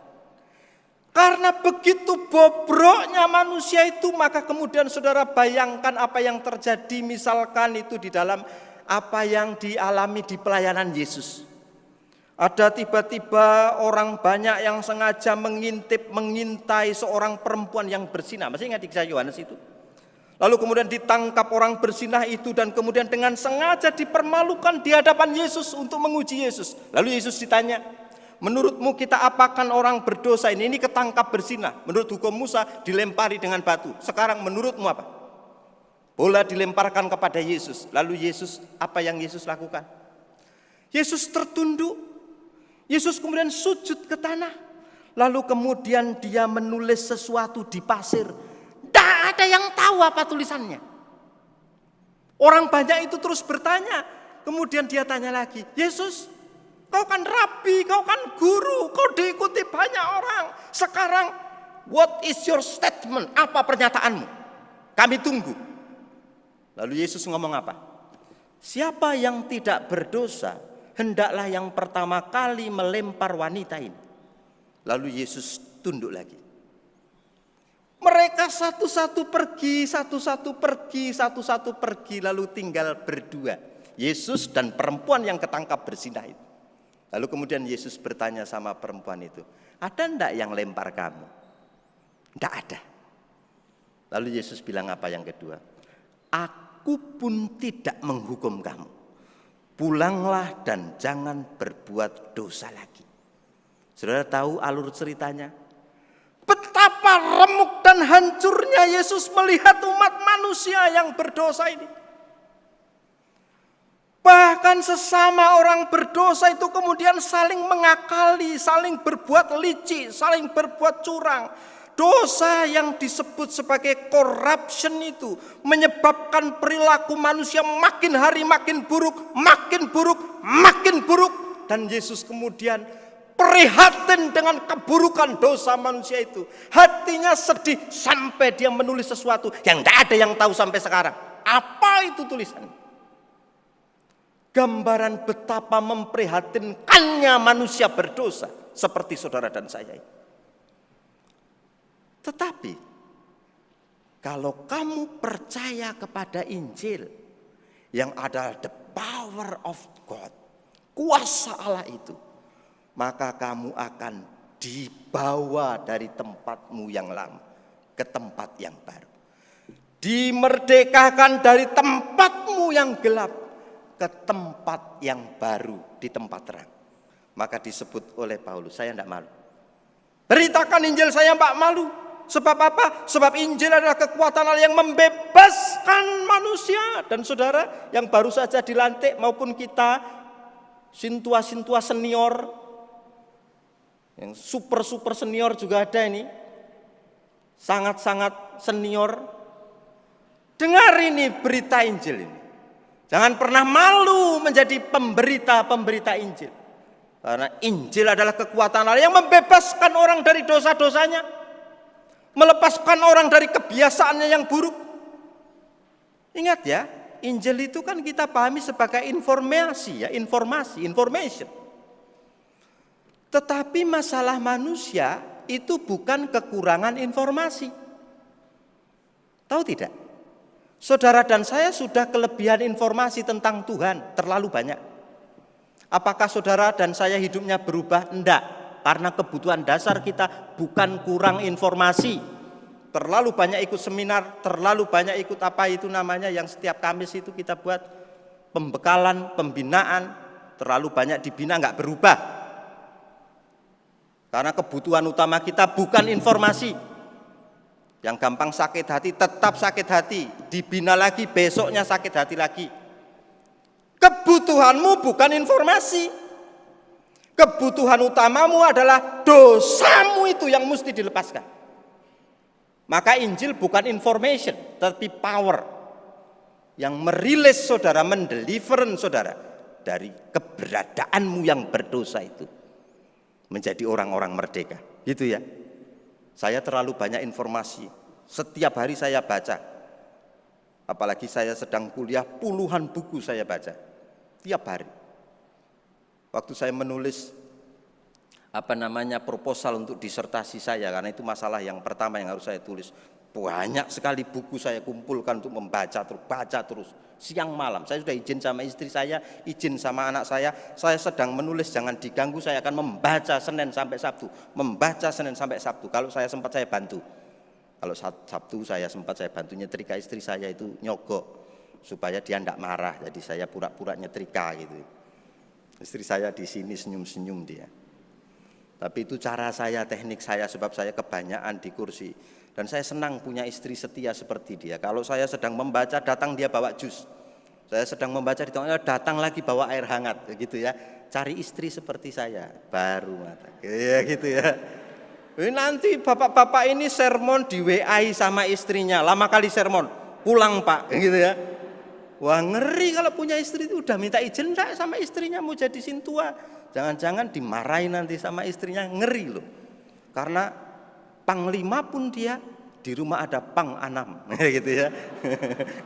Karena begitu bobroknya manusia itu, maka kemudian saudara bayangkan apa yang terjadi misalkan itu di dalam apa yang dialami di pelayanan Yesus. Ada tiba-tiba orang banyak yang sengaja mengintai seorang perempuan yang berzinah. Masih ingat di Kisah Yohanes itu? Lalu kemudian ditangkap orang berzinah itu dan kemudian dengan sengaja dipermalukan di hadapan Yesus untuk menguji Yesus. Lalu Yesus ditanya, menurutmu kita apakan orang berdosa ini? Ini ketangkap berzinah. Menurut hukum Musa dilempari dengan batu. Sekarang menurutmu apa? Bola dilemparkan kepada Yesus. Lalu Yesus, apa yang Yesus lakukan? Yesus tertunduk. Yesus kemudian sujud ke tanah. Lalu kemudian dia menulis sesuatu di pasir. Tidak ada yang tahu apa tulisannya. Orang banyak itu terus bertanya. Kemudian dia tanya lagi, Yesus, kau kan rabi, kau kan guru, kau diikuti banyak orang. Sekarang, what is your statement? Apa pernyataanmu? Kami tunggu. Lalu Yesus ngomong apa? Siapa yang tidak berdosa, hendaklah yang pertama kali melempar wanita ini. Lalu Yesus tunduk lagi. Mereka satu-satu pergi, lalu tinggal berdua. Yesus dan perempuan yang ketangkap berzinah itu. Lalu kemudian Yesus bertanya sama perempuan itu, ada enggak yang lempar kamu? Enggak ada. Lalu Yesus bilang apa yang kedua? Aku pun tidak menghukum kamu. Pulanglah dan jangan berbuat dosa lagi. Saudara tahu alur ceritanya? Betapa remuk dan hancurnya Yesus melihat umat manusia yang berdosa ini. Bahkan sesama orang berdosa itu kemudian saling mengakali, saling berbuat licik, saling berbuat curang. Dosa yang disebut sebagai corruption itu menyebabkan perilaku manusia makin hari makin buruk, makin buruk, makin buruk. Dan Yesus kemudian prihatin dengan keburukan dosa manusia itu. Hatinya sedih sampai dia menulis sesuatu yang tidak ada yang tahu sampai sekarang. Apa itu tulisan? Gambaran betapa memprihatinkannya manusia berdosa seperti saudara dan saya. Tetapi kalau kamu percaya kepada Injil yang adalah the power of God, kuasa Allah itu, maka kamu akan dibawa dari tempatmu yang lama ke tempat yang baru. Dimerdekakan dari tempatmu yang gelap ke tempat yang baru, di tempat terang. Maka disebut oleh Paulus, saya tidak malu. Beritakan Injil, saya tidak malu. Sebab apa? Sebab Injil adalah kekuatan Allah yang membebaskan manusia. Dan saudara yang baru saja dilantik maupun kita, sintua-sintua senior, yang super senior juga ada ini, sangat-sangat senior. Dengar ini berita Injil ini. Jangan pernah malu menjadi pemberita Injil. Karena Injil adalah kekuatan Allah yang membebaskan orang dari dosa-dosanya, melepaskan orang dari kebiasaannya yang buruk. Ingat ya, Injil itu kan kita pahami sebagai informasi ya, information. Tetapi masalah manusia itu bukan kekurangan informasi. Tahu tidak? Saudara dan saya sudah kelebihan informasi tentang Tuhan, terlalu banyak. Apakah saudara dan saya hidupnya berubah? Enggak, karena kebutuhan dasar kita bukan kurang informasi. Terlalu banyak ikut seminar, terlalu banyak ikut apa itu namanya yang setiap Kamis itu kita buat pembekalan, pembinaan, terlalu banyak dibina enggak berubah. Karena kebutuhan utama kita bukan informasi. Yang gampang sakit hati tetap sakit hati, dibina lagi besoknya sakit hati lagi. Kebutuhanmu bukan informasi. Kebutuhan utamamu adalah dosamu itu yang mesti dilepaskan. Maka Injil bukan information, tapi power yang merilis saudara, mendeliverance saudara dari keberadaanmu yang berdosa itu menjadi orang-orang merdeka. Gitu ya. Saya terlalu banyak informasi. Setiap hari saya baca. Apalagi saya sedang kuliah, puluhan buku saya baca. Tiap hari. Waktu saya menulis proposal untuk disertasi saya, karena itu masalah yang pertama yang harus saya tulis. Banyak sekali buku saya kumpulkan untuk membaca terus, baca terus. Siang malam, saya sudah izin sama istri saya, izin sama anak saya sedang menulis, jangan diganggu, saya akan membaca Senin sampai Sabtu. Membaca Senin sampai Sabtu, kalau saya sempat saya bantu. Kalau Sabtu saya sempat saya bantu nyetrika istri saya itu nyogok, supaya dia tidak marah, jadi saya pura-pura nyetrika gitu. Istri saya di sini senyum-senyum dia. Tapi itu cara saya, teknik saya, sebab saya kebanyakan di kursi. Dan saya senang punya istri setia seperti dia. Kalau saya sedang membaca, datang dia bawa jus. Saya sedang membaca, datang lagi bawa air hangat, gitu ya. Cari istri seperti saya, baru mata. Ya gitu ya. Nanti bapak-bapak ini sermon di WA sama istrinya, lama kali sermon, pulang pak, gitu ya. Wah ngeri kalau punya istri itu udah minta izin enggak sama istrinya mau jadi sintua. Jangan-jangan dimarahin nanti sama istrinya, ngeri loh. Karena panglima pun dia, di rumah ada pang anam, gitu ya.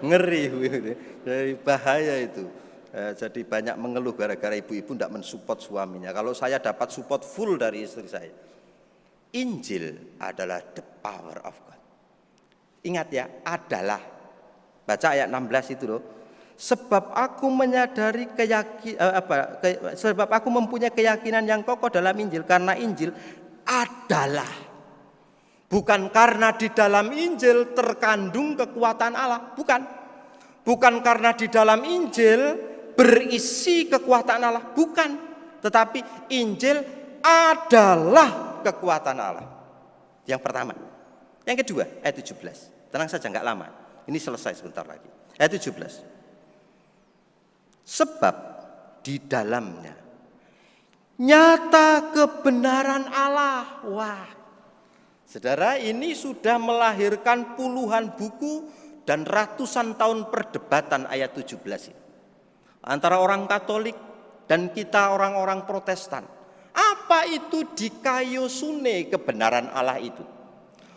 Ngeri, gitu. Jadi bahaya itu. Jadi banyak mengeluh gara-gara ibu-ibu tidak mensupport suaminya. Kalau saya dapat support full dari istri saya. Injil adalah the power of God. Ingat ya, adalah. Baca ayat 16 itu loh. Sebab aku menyadari sebab aku mempunyai keyakinan yang kokoh dalam Injil, karena Injil adalah. Bukan karena di dalam Injil terkandung kekuatan Allah, bukan. Bukan karena di dalam Injil berisi kekuatan Allah, bukan. Tetapi Injil adalah kekuatan Allah. Yang pertama. Yang kedua, ayat 17. Tenang saja, enggak lama. Ini selesai sebentar lagi. Ayat 17. Sebab di dalamnya nyata kebenaran Allah. Wah, saudara, ini sudah melahirkan puluhan buku dan ratusan tahun perdebatan ayat 17 ini. Antara orang Katolik dan kita orang-orang Protestan. Apa itu dikaiosune kebenaran Allah itu?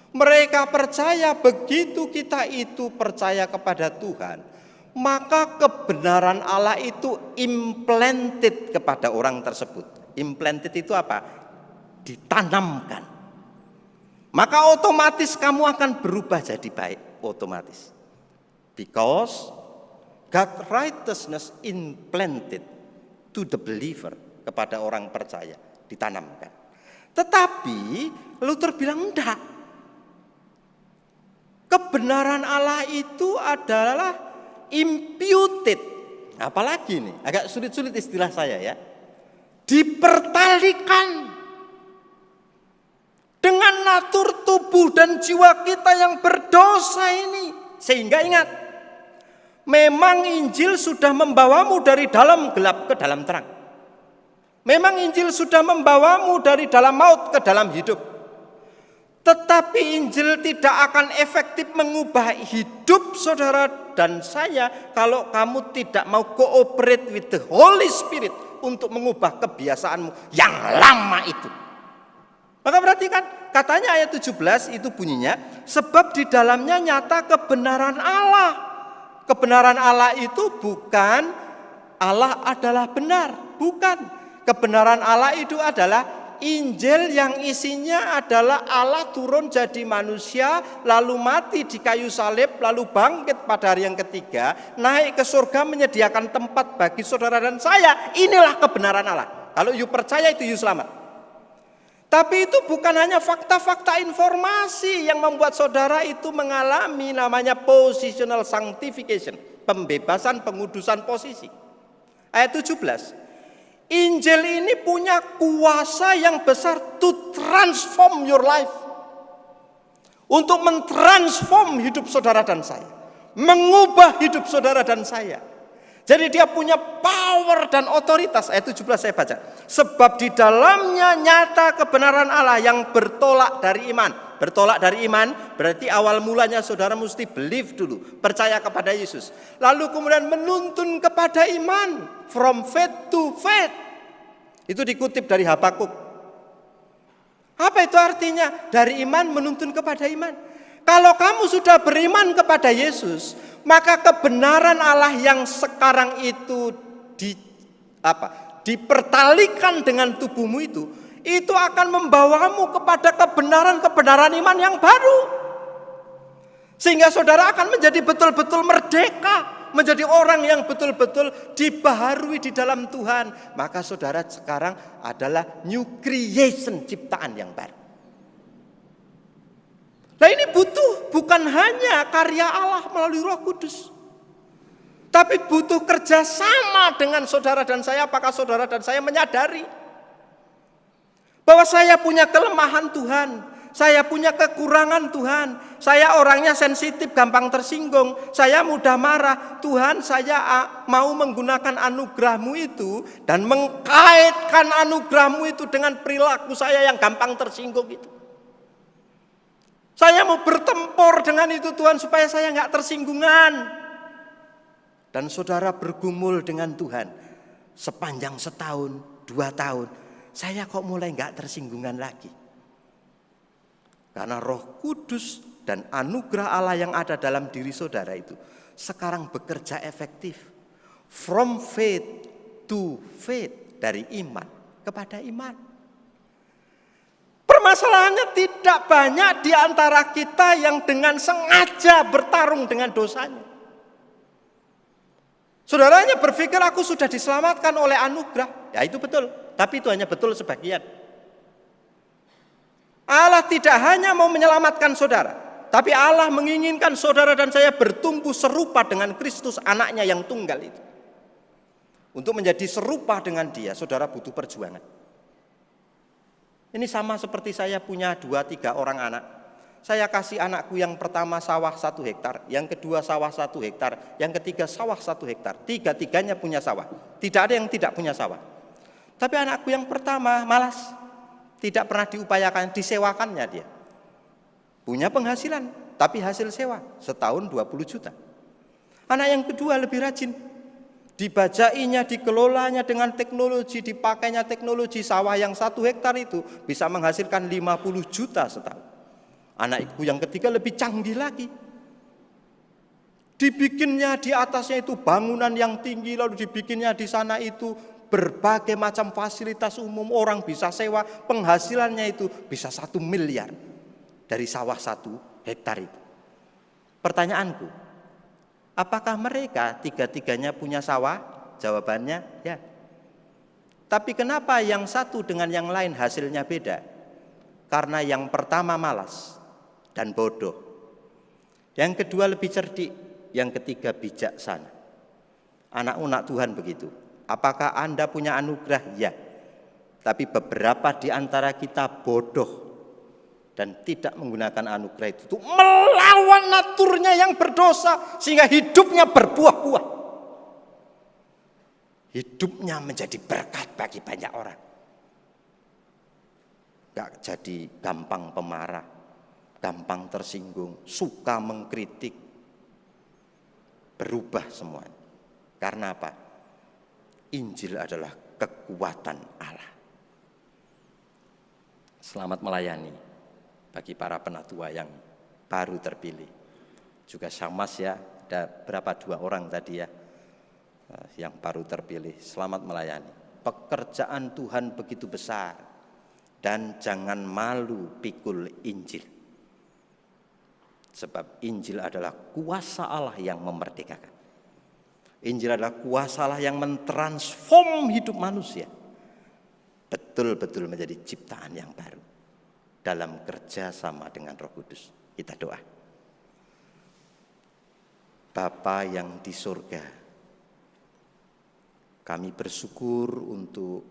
Mereka percaya begitu kita itu percaya kepada Tuhan, maka kebenaran Allah itu implanted kepada orang tersebut. Implanted itu apa? Ditanamkan. Maka otomatis kamu akan berubah jadi baik, otomatis. Because God righteousness implanted to the believer, kepada orang percaya, ditanamkan. Tetapi Luther bilang enggak. Kebenaran Allah itu adalah imputed. Apalagi nih, agak sulit-sulit istilah saya ya. Dipertalikan dengan natur tubuh dan jiwa kita yang berdosa ini. Sehingga ingat, memang Injil sudah membawamu dari dalam gelap ke dalam terang. Memang Injil sudah membawamu dari dalam maut ke dalam hidup. Tetapi Injil tidak akan efektif mengubah hidup saudara dan saya kalau kamu tidak mau cooperate with the Holy Spirit untuk mengubah kebiasaanmu yang lama itu. Maka perhatikan, katanya ayat 17 itu bunyinya, sebab di dalamnya nyata kebenaran Allah. Kebenaran Allah itu bukan Allah adalah benar, bukan. Kebenaran Allah itu adalah Injil yang isinya adalah Allah turun jadi manusia, lalu mati di kayu salib, lalu bangkit pada hari yang ketiga, naik ke surga menyediakan tempat bagi saudara dan saya. Inilah kebenaran Allah. Kalau you percaya itu you selamat. Tapi itu bukan hanya fakta-fakta informasi yang membuat saudara itu mengalami namanya positional sanctification, pembebasan pengudusan posisi. Ayat 17. Injil ini punya kuasa yang besar to transform your life. Untuk mentransform hidup saudara dan saya. Mengubah hidup saudara dan saya. Jadi dia punya power dan otoritas. Ayat 17 saya baca. Sebab di dalamnya nyata kebenaran Allah yang bertolak dari iman. Bertolak dari iman berarti awal mulanya saudara mesti believe dulu. Percaya kepada Yesus. Lalu kemudian menuntun kepada iman. From faith to faith. Itu dikutip dari Habakuk. Apa itu artinya? Dari iman menuntun kepada iman. Kalau kamu sudah beriman kepada Yesus, maka kebenaran Allah yang sekarang itu dipertalikan dengan tubuhmu itu akan membawamu kepada kebenaran-kebenaran iman yang baru. Sehingga saudara akan menjadi betul-betul merdeka. Menjadi orang yang betul-betul dibaharui di dalam Tuhan. Maka saudara sekarang adalah new creation, ciptaan yang baru. Nah ini butuh bukan hanya karya Allah melalui Roh Kudus. Tapi butuh kerjasama dengan saudara dan saya. Apakah saudara dan saya menyadari bahwa saya punya kelemahan Tuhan. Saya punya kekurangan Tuhan. Saya orangnya sensitif, gampang tersinggung. Saya mudah marah. Tuhan, saya mau menggunakan anugerah-Mu itu dan mengkaitkan anugerah-Mu itu dengan perilaku saya yang gampang tersinggung itu. Saya mau bertempur dengan itu Tuhan supaya saya nggak tersinggungan. Dan saudara bergumul dengan Tuhan sepanjang setahun, 2 tahun. Saya kok mulai nggak tersinggungan lagi. Karena Roh Kudus dan anugerah Allah yang ada dalam diri saudara itu sekarang bekerja efektif. From faith to faith, dari iman kepada iman. Permasalahannya tidak banyak di antara kita yang dengan sengaja bertarung dengan dosanya. Saudaranya berpikir aku sudah diselamatkan oleh anugerah. Ya itu betul, tapi itu hanya betul sebagian. Allah tidak hanya mau menyelamatkan saudara, tapi Allah menginginkan saudara dan saya bertumbuh serupa dengan Kristus anaknya yang tunggal itu. Untuk menjadi serupa dengan dia, saudara butuh perjuangan. Ini sama seperti saya punya 2-3 orang anak. Saya kasih anakku yang pertama sawah 1 hektar, yang kedua sawah 1 hektar, yang ketiga sawah 1 hektar. 3-tiganya punya sawah. Tidak ada yang tidak punya sawah. Tapi anakku yang pertama malas. Tidak pernah diupayakan, disewakannya dia. Punya penghasilan, tapi hasil sewa. Setahun 20 juta. Anak yang kedua lebih rajin. Dibajainya, dikelolanya dengan teknologi, dipakainya teknologi. Sawah yang 1 hektar itu bisa menghasilkan 50 juta setahun. Anakku yang ketiga lebih canggih lagi. Dibikinnya di atasnya itu bangunan yang tinggi, lalu dibikinnya di sana itu berbagai macam fasilitas umum, orang bisa sewa, penghasilannya itu bisa 1 miliar dari sawah 1 hektar itu. Pertanyaanku, apakah mereka 3-tiganya punya sawah? Jawabannya ya. Tapi kenapa yang satu dengan yang lain hasilnya beda? Karena yang pertama malas dan bodoh. Yang kedua lebih cerdik, yang ketiga bijaksana. Anak-anak Tuhan begitu. Apakah Anda punya anugerah? Ya. Tapi beberapa di antara kita bodoh dan tidak menggunakan anugerah itu melawan naturnya yang berdosa sehingga hidupnya berbuah-buah. Hidupnya menjadi berkat bagi banyak orang. Gak jadi gampang pemarah, gampang tersinggung, suka mengkritik, berubah semuanya. Karena apa? Injil adalah kekuatan Allah. Selamat melayani bagi para penatua yang baru terpilih. juga Syamas ya, ada berapa 2 orang tadi ya yang baru terpilih. Selamat melayani. Pekerjaan Tuhan begitu besar dan jangan malu pikul Injil. Sebab Injil adalah kuasa Allah yang memerdekakan. Injil adalah kuasa Allah yang mentransform hidup manusia. Betul-betul menjadi ciptaan yang baru dalam kerja sama dengan Roh Kudus. Kita doa. Bapa yang di surga, kami bersyukur untuk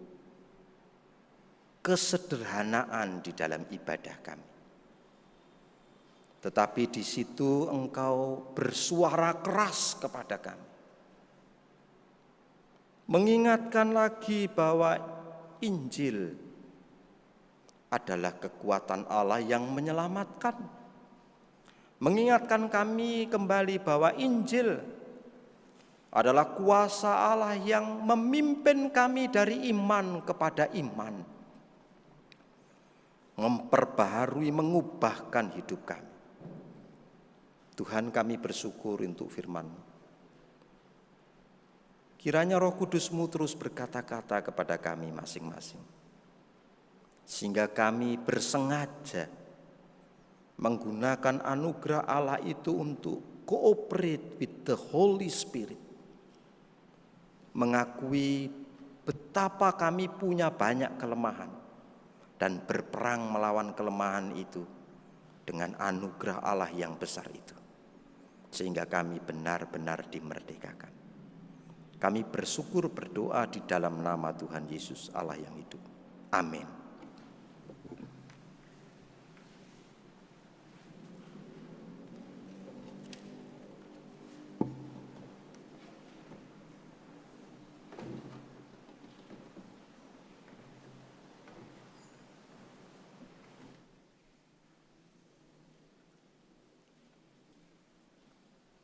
kesederhanaan di dalam ibadah kami. Tetapi di situ Engkau bersuara keras kepada kami. Mengingatkan lagi bahwa Injil adalah kekuatan Allah yang menyelamatkan. Mengingatkan kami kembali bahwa Injil adalah kuasa Allah yang memimpin kami dari iman kepada iman. Memperbaharui, mengubahkan hidup kami. Tuhan, kami bersyukur untuk firman-Mu. Kiranya Roh Kudus-Mu terus berkata-kata kepada kami masing-masing. Sehingga kami bersengaja menggunakan anugerah Allah itu untuk cooperate with the Holy Spirit. Mengakui betapa kami punya banyak kelemahan dan berperang melawan kelemahan itu dengan anugerah Allah yang besar itu. Sehingga kami benar-benar dimerdekakan. Kami bersyukur berdoa di dalam nama Tuhan Yesus Allah yang hidup. Amin.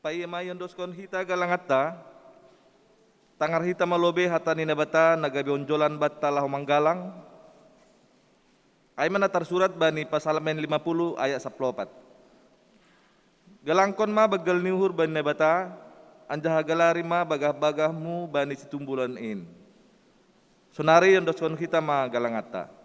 Paiemayon doskon hita galangata, tangar hita malobe hatani nabata nagabi onjolan batta lahu manggalang. Aiman tersurat bani Pasalamen 50 ayat 14. Galangkon ma bagal niuhur bani nabata, anjaha galari ma bagah-bagahmu bani situmbulan in. Sonari yon doskon hita ma galangata.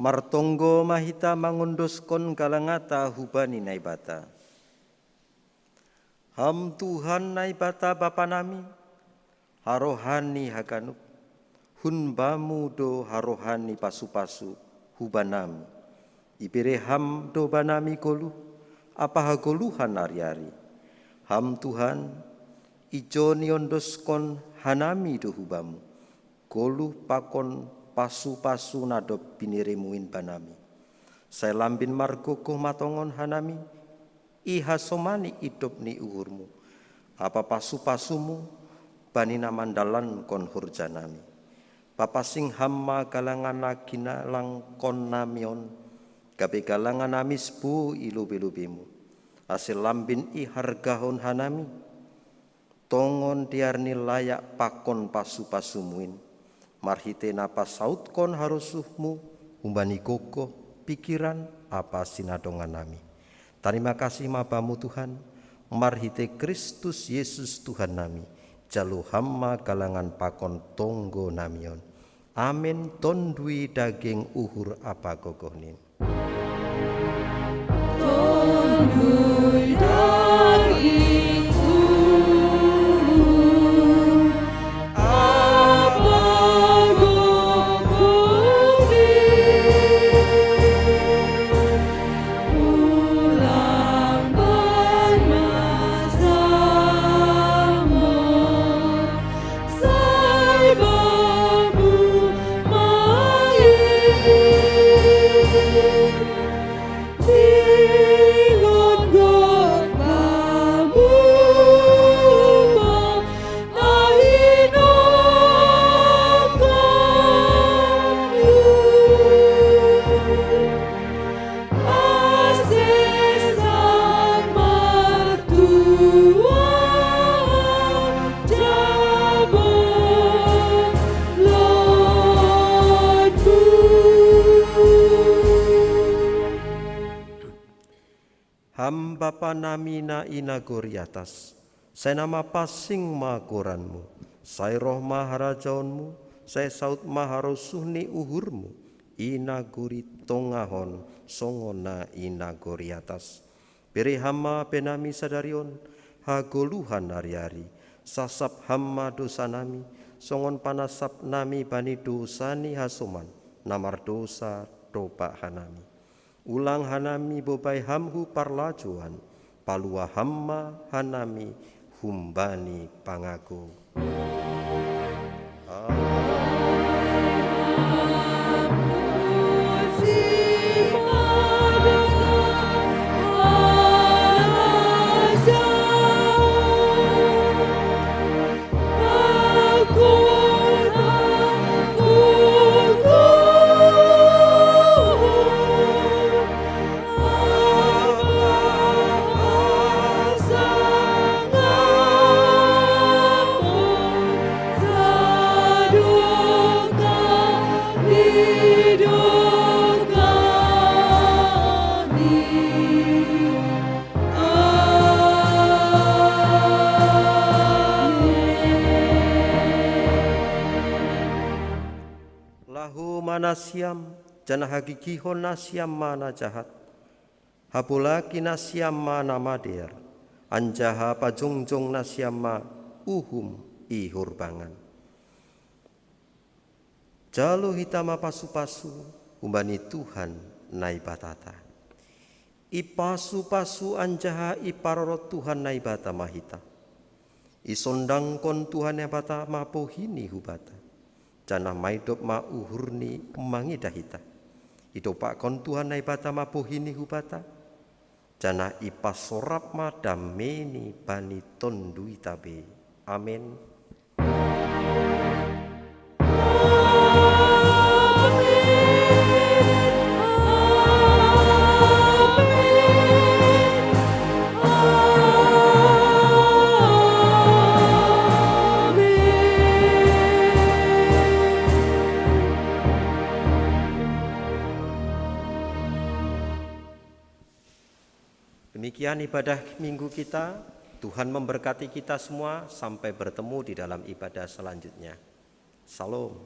martonggo mahita mangunduskon kalangata hubani naibata. Ham Tuhan naibata Bapa nami, harohani haganup, hunbamu do harohani pasu-pasu hubanami. Ibere ham do banami golu, apa hagoluhan ari-ari. Ham Tuhan, ijo niondoskon hanami do hubamu, golu pakon pasu-pasu nadop biniremuin banami. Saya lambin margogo matongon hanami, iha somani idop ni uhurmu. Apa pasu-pasumu, banina mandalan kon hurjanami. Papasing hamma galangan nagina langkon namion, gabe galangan amisbu ilube-lubemu. Asil lambin ihargahon hanami, tongon diarni layak pakon pasu-pasumuin. Marhite napa saut kon harusuhmu, umbani kokoh pikiran apa sinadongan nami. Terima kasih mabamu Tuhan, marhite Kristus Yesus Tuhan nami, jalu hamma galangan pakon tonggo namion. Amin tondui daging uhur apa gogohnin. Tondui daging uhur apa gogohnin. Ulang bermazamur, sai babu Ham Bapa nami na inagori atas, saya nama pasing magoranmu, saya roh maharajaonmu, saya saut maharosuhni uhurmu, inagori tongahon songona inagori atas. Beri hama penami sadarion, hagoluhan hari-hari, sasap hama dosa nami, songon panasap nami bani dosani hasoman, namar dosa dopak hanami. Ulang hanami bobai hamhu parlajuan, palua hamma hanami humbani pangaku. Nasiam jana hakikihon nasiam mana jahat, hapulaki nasiam mana mader, anjaha pajongjong nasiam ma uhum ihurbangan. Jalo hitama pasu-pasu umbani Tuhan naibatata. Ipasu-pasu anjaha iparorot Tuhan naibata mahita. Isondang kon Tuhan naibata mapohini hubata. Jana maidop ma uhurni mangidahita. Idopak kon Tuhan naibata mapohini hubata. Jana ipasorap ma dameni bani tondui tabe. Amin. Demikian ibadah minggu kita. Tuhan memberkati kita semua sampai bertemu di dalam ibadah selanjutnya. Salam.